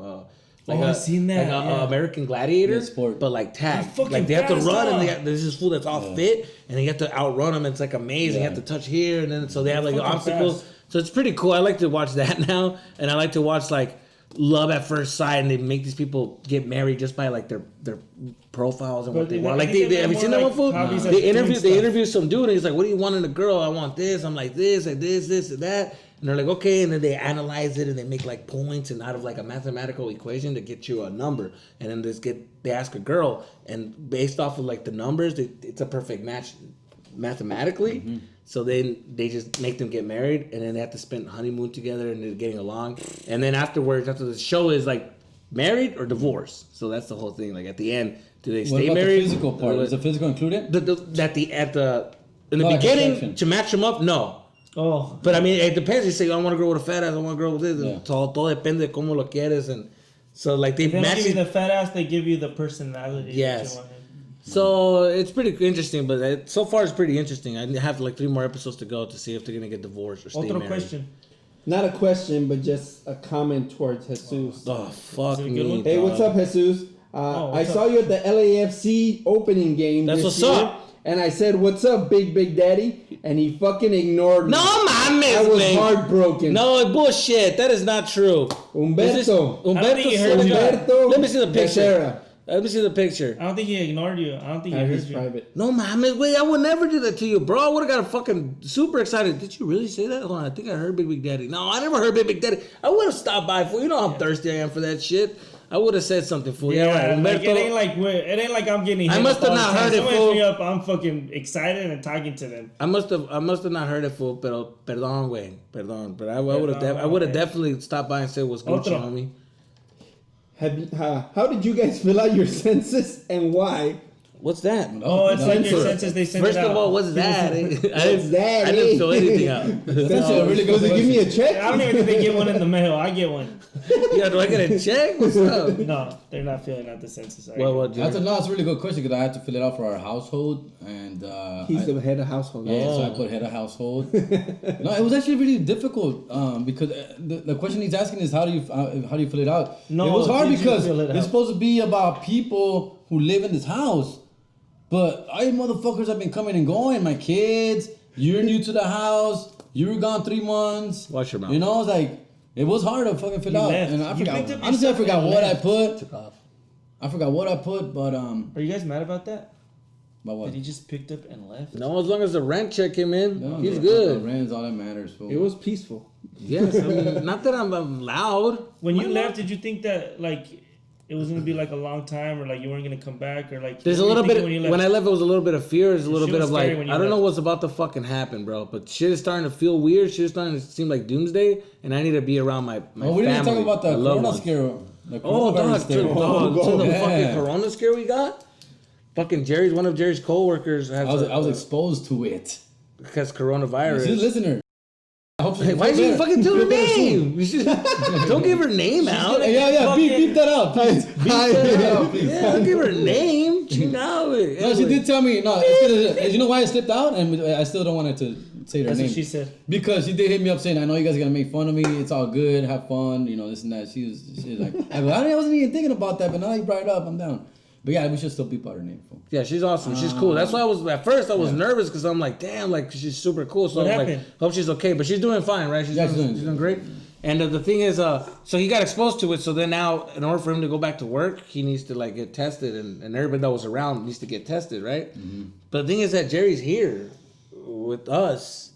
Like I've seen that. Like yeah. American Gladiator, Yeah, sport. but like tag. They're fucking Like they have to fast, run, huh? and there's this fool that's all fit, and you have to outrun them. It's like amazing. Yeah. You have to touch here, and then so they have like fucking obstacles. fast. So it's pretty cool. I like to watch that now, and I like to watch like Love at First Sight, and they make these people get married just by like their profiles and what But they they- want. I Like think they they're have you more seen that like one fool? hobbies They as doing interview stuff. some dude, and he's like, "What do you want in a girl? I want this. I'm like this, and that." And they're like, "Okay," and then they analyze it and they make like points and out of like a mathematical equation to get you a number, and then they ask a girl, and based off of like the numbers, it's a perfect match mathematically. Mm-hmm. So then they just make them get married, and then they have to spend honeymoon together, and they're getting along. And then afterwards, after the show is like married or divorced. So that's the whole thing. Like at the end, do they What stay about married? the physical part? Is the physical included? In the Like beginning attraction. to match them up? No. Oh, But I mean, it depends. You say, I want a girl with a fat ass, I want a girl with this. Yeah. Todo depende de cómo lo quieres. And so, like, they they don't match give you it. the fat ass. They give you the personality. that Yes. you want. So, it's pretty interesting. But so far, it's pretty interesting. I have like 3 more episodes to go to see if they're going to get divorced or stay Otro married. question. Not a question, but just a comment towards Jesus. Oh, fuck Is it a me. good one? Hey, what's up, Jesus? I saw you at the LAFC opening game. That's this what's year, up. And I said, "What's up, Big Daddy?" And he fucking ignored me. No, mames, I was man. heartbroken. No, bullshit. That is not true. Humberto. I don't think he heard Humberto. Let me see the picture. Becerra. Let me see the picture. I don't think he ignored you. I don't think he He's heard you. private. No, mames, wait, I would never do that to you, bro. I would have got fucking super excited. Did you really say that? Hold on, I think I heard Big Daddy. No, I never heard Big Daddy. I would have stopped by for you. Know how thirsty I am for that shit. I would have said something for you. Yeah, Right, like, it ain't like I'm getting. I hit must up have all not the time. heard it, Someone hits fool. me up, I'm fucking excited and talking to them. I must have not heard it, fool. Pero perdón, güey, perdón. But I would have definitely stopped by and said what's Gucci, Otro. homie. How did you guys fill out your census and why? What's that? Oh, it's like your Censor. census. They sent First it out. of all, what's that? I that, didn't fill anything out. That's a really good Does it give me a check? I don't even think they get one in the mail. I get one. Yeah, do I get a check? What's up? No, they're not filling out the census. What? That's a really good question because I had to fill it out for our household and He's the head of household. yeah, so I put head of household. No, it was actually really difficult because the question he's asking is how do you fill it out? No, it was hard did you because fill it it's out? supposed to be about people who live in this house, but I motherfuckers have been coming and going. My kids, you're new to the house. You were gone 3 months. Watch your mouth. You know, it's like it was hard to fucking fill You out, left. and I You forgot. picked up your Honestly, I stuff forgot and what I left. put. Took off. I forgot what I put, but Are you guys mad about that? but what? That he just picked up and left? No, as long as the rent check came in, No, he's the good. rent's all that matters. Fool. It was peaceful. Yes, I mean, not that I'm loud. When you left, did you think that like it was gonna be like a long time, or like you weren't gonna come back, or like There's a what were little you bit. thinking When I left, it was a little bit of fear. There's a little Shit bit was of like, scary when you I don't know left. what's about to fucking happen, bro. But shit is starting to feel weird. Shit is starting to seem like doomsday, and I need to be around my Oh, we didn't family. talk about the my loved corona ones. scare. The Oh, coronavirus dog, scare. to the Yeah. fucking corona scare we got. Fucking one of Jerry's coworkers has I was exposed to it. has coronavirus. She's a listener. I hope she Hey, why did you fucking tell her name? You should- don't give her name out. Yeah, beep that out, please. Beep that out, please. Yeah, don't give her name. You know it. No, she did tell me. No, it's 'cause, you know why I slipped out, and I still don't want her to say her That's name. what she said. Because she did hit me up saying, "I know you guys are gonna make fun of me. It's all good. Have fun. You know this and that." She was like, I wasn't even thinking about that, but now you brought it up. I'm down. But yeah, we should still beep out her name. Fool. Yeah, she's awesome. She's cool. That's why I was at first I was nervous because I'm like, damn, like she's super cool. So What I'm like, happened? hope she's okay. But she's doing fine, right? She's doing great. And the thing is, so he got exposed to it. So then now, in order for him to go back to work, he needs to like get tested, and everybody that was around needs to get tested, right? Mm-hmm. But the thing is that Jerry's here with us,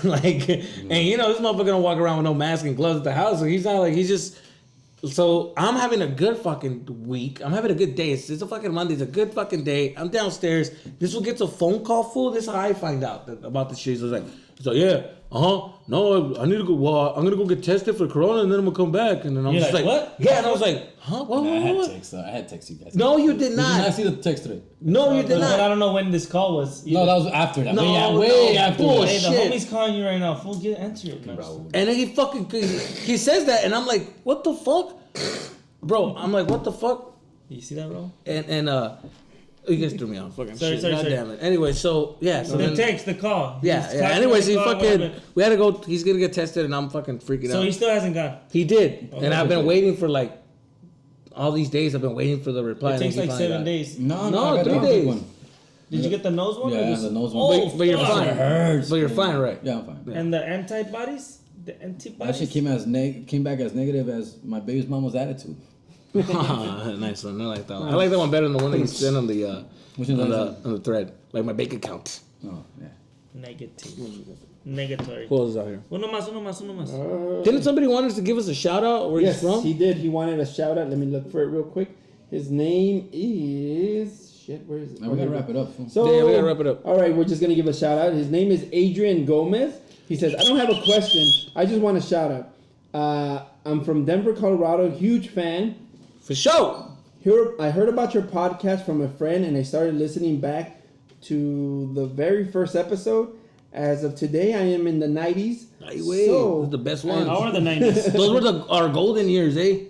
like, and you know this motherfucker gonna walk around with no mask and gloves at the house. So he's not like he's just. So I'm having a good fucking week. I'm having a good day. It's a fucking Monday. It's a good fucking day. I'm downstairs. This one gets a phone call, fool. This is how I find out about the shit. He's like, yeah, no, I need to go. Well, I'm gonna go get tested for corona, and then I'm gonna come back. And then I'm You're just like, like, what? Yeah, and I was like, huh? What? I had What? text. I had text you guys. No, you did Did you not not. see the text today? No, you did But I not. don't know when this call was. No, that was after that. No, way no, after. bullshit. that. Hey, the homie's calling you right now. Fool, answer it. And then he says that, and I'm like, what the fuck, bro? I'm like, what the fuck? You see that, bro? And you guys threw me off. Fucking Sorry, shit. God damn it. Anyway, so yeah, so The then, text, the call. yeah. Just talking Anyways, on he the call, fucking. whatever. We had to go. He's gonna get tested, and I'm fucking freaking So out. he still hasn't gone. He did, and I've been waiting for like all these days. I've been waiting for the reply. It and takes he like finally 7 got it. days. No, No, I got 3 the days. one. Did you get the nose one? or Yeah, this- the nose one. Oh, But you're fuck. fine. It hurts. But you're fine, right? Yeah, I'm fine. And the antibodies? The That antibodies? shit came back as negative as my baby's mama's attitude. Nice one. I like that one. I like that one better than the one that you sent on the Which one's that? on the thread, like my bank account. Oh, yeah. Negative. Negatory. Who else is out here? Uno más. Didn't somebody want us to give us a shout out? Where Yes, he's from? he did. He wanted a shout out. Let me look for it real quick. His name is shit. Where is it? Now we gotta wrap it up. Fool. So Yeah, we gotta wrap it up. All right, we're just gonna give a shout out. His name is Adrian Gomez. He says, "I don't have a question. I just want a shout out. I'm from Denver, Colorado. Huge fan. For sure. Here, I heard about your podcast from a friend, and I started listening back to the very first episode. As of today, I am in the 90s. This is the best one. How are the 90s? Those were our golden years, eh?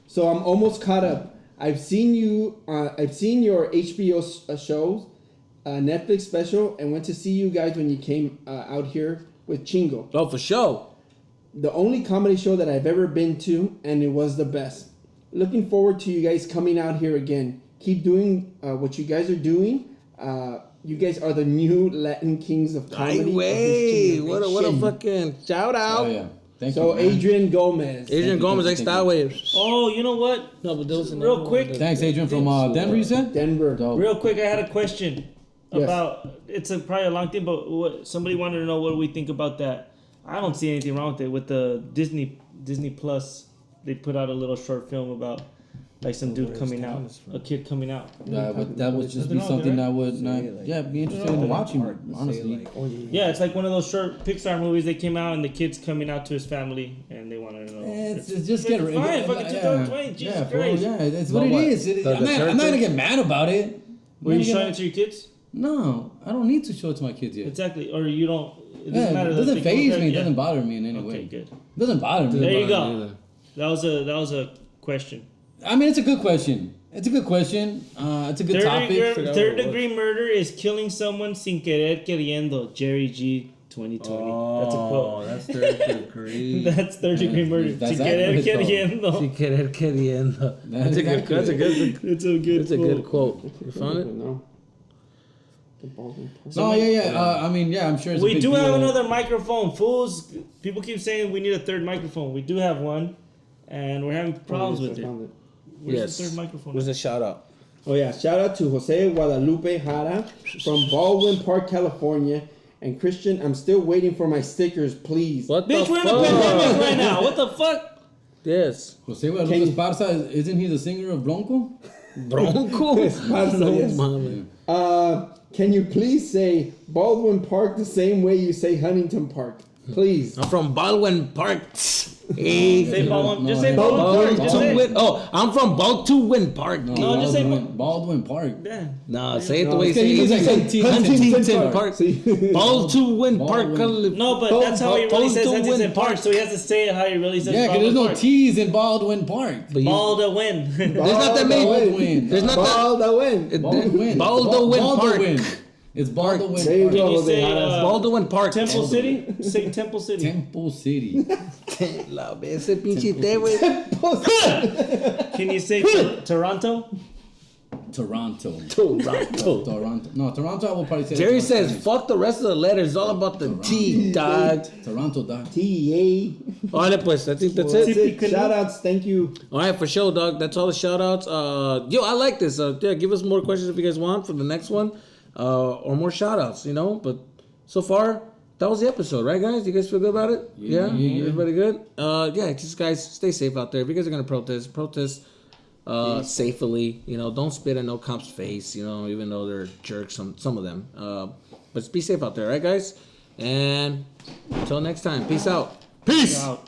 So I'm almost caught up. I've seen you. I've seen your HBO shows, Netflix special, and went to see you guys when you came out here with Chingo. Oh, for sure. The only comedy show that I've ever been to, and it was the best. looking forward to you guys coming out here again. Keep doing what you guys are doing. You guys are the new Latin kings of comedy. Ay, of güey. this What a generation. fucking shout out. Oh yeah. Thank So you. man. Adrian Gomez. Adrian Gomez, ahí thank está, you. güey. Oh, you know what? No, but there was Real another one quick. that- Thanks, Adrian from Denver. You said. Denver. Dope. Real quick, I had a question Yes. about. It's probably a long thing, but somebody wanted to know what we think about that. I don't see anything wrong with it. With the Disney Plus, they put out a little short film about like some dude coming out, a kid coming out. But that would just be Nothing wrong, something right? I would not, be interested in watching. Honestly, Yeah, it's like one of those short Pixar movies. They came out and the kid's coming out to his family, and they wanted to know. it's just get fine. Fucking 2020. Jesus yeah, Christ. yeah, that's what But it what? is. The I'm not gonna get mad about it. Were you I'm not showing gonna it to your kids? No, I don't need to show it to my kids yet. Exactly, or you don't. It Yeah, doesn't matter. it that doesn't they phase come me. It yeah. doesn't bother me in any way. Okay, good. It doesn't bother me. There you bother me go. either. That was a question. I mean, it's a good question. It's a good question. It's a good topic. Third degree murder is killing someone sin querer queriendo. Jerry G. 2020. That's a quote. That's third degree. That's third degree murder. That's Sin querer accurate, though. queriendo. Sin querer queriendo. That's That's a good. That's a good. It's a good. That's a good quote. You found it? No. No, yeah. I mean, yeah, I'm sure it's a We big do have deal. another microphone, fools. People keep saying we need a third microphone. We do have one, and we're having problems with it. Where's Yes. the third microphone? Where's the shout out? Oh yeah, shout out to Jose Guadalupe Jara from Baldwin Park, California. And Christian, I'm still waiting for my stickers, please. What Bitch, the we're in a pandemic fuck? right now. What the fuck? Yes. Jose Guadalupe Esparza, isn't he the singer of Bronco? Bronco. Esparza, No, yes. mami. Can you please say Baldwin Park the same way you say Huntington Park? Please. I'm from Baldwin Park. Hey. Say Baldwin. Just No, say no, Baldwin Park. Just say. I'm from Baldwin Park. No, just say Baldwin Park. Yeah. Nah, say it the No, way you it's say gonna it. use like Huntington Park. See? Baldwin Park. Baldwin. No, but that's how he really says Baldwin Huntington Park, so he has to say it how he really says Yeah, because Baldwin there's no Park. T's in Baldwin Park. But you- Baldwin. There's not that many. Baldwin. There's not that. Baldwin. Baldwin. Baldwin Park. It's Baldwin There you Park. go. Can you say Baldwin Park. Temple City? Say Temple City. Temple City. La ese pinche té, güey. Can you say Toronto? Toronto. Toronto. Toronto. No, Toronto I will probably say. Jerry it's more says, Spanish. fuck the rest of the letters. It's all about the T, dog. Toronto, dog. T-A. Alright, pues, I think that's That's it. it. Shout outs. Thank you. Alright, for sure, dog. That's all the shout outs. Yo, I like this. Yeah, give us more questions if you guys want for the next one. Or more shout outs, you know. But so far, that was the episode, right, guys? You guys feel good about it? Yeah? Everybody good? Yeah, just guys, stay safe out there. If you guys are gonna protest safely. You know, don't spit in no cop's face, you know, even though they're jerks, some of them. But just be safe out there, right, guys? And until next time, peace out. Peace! Out.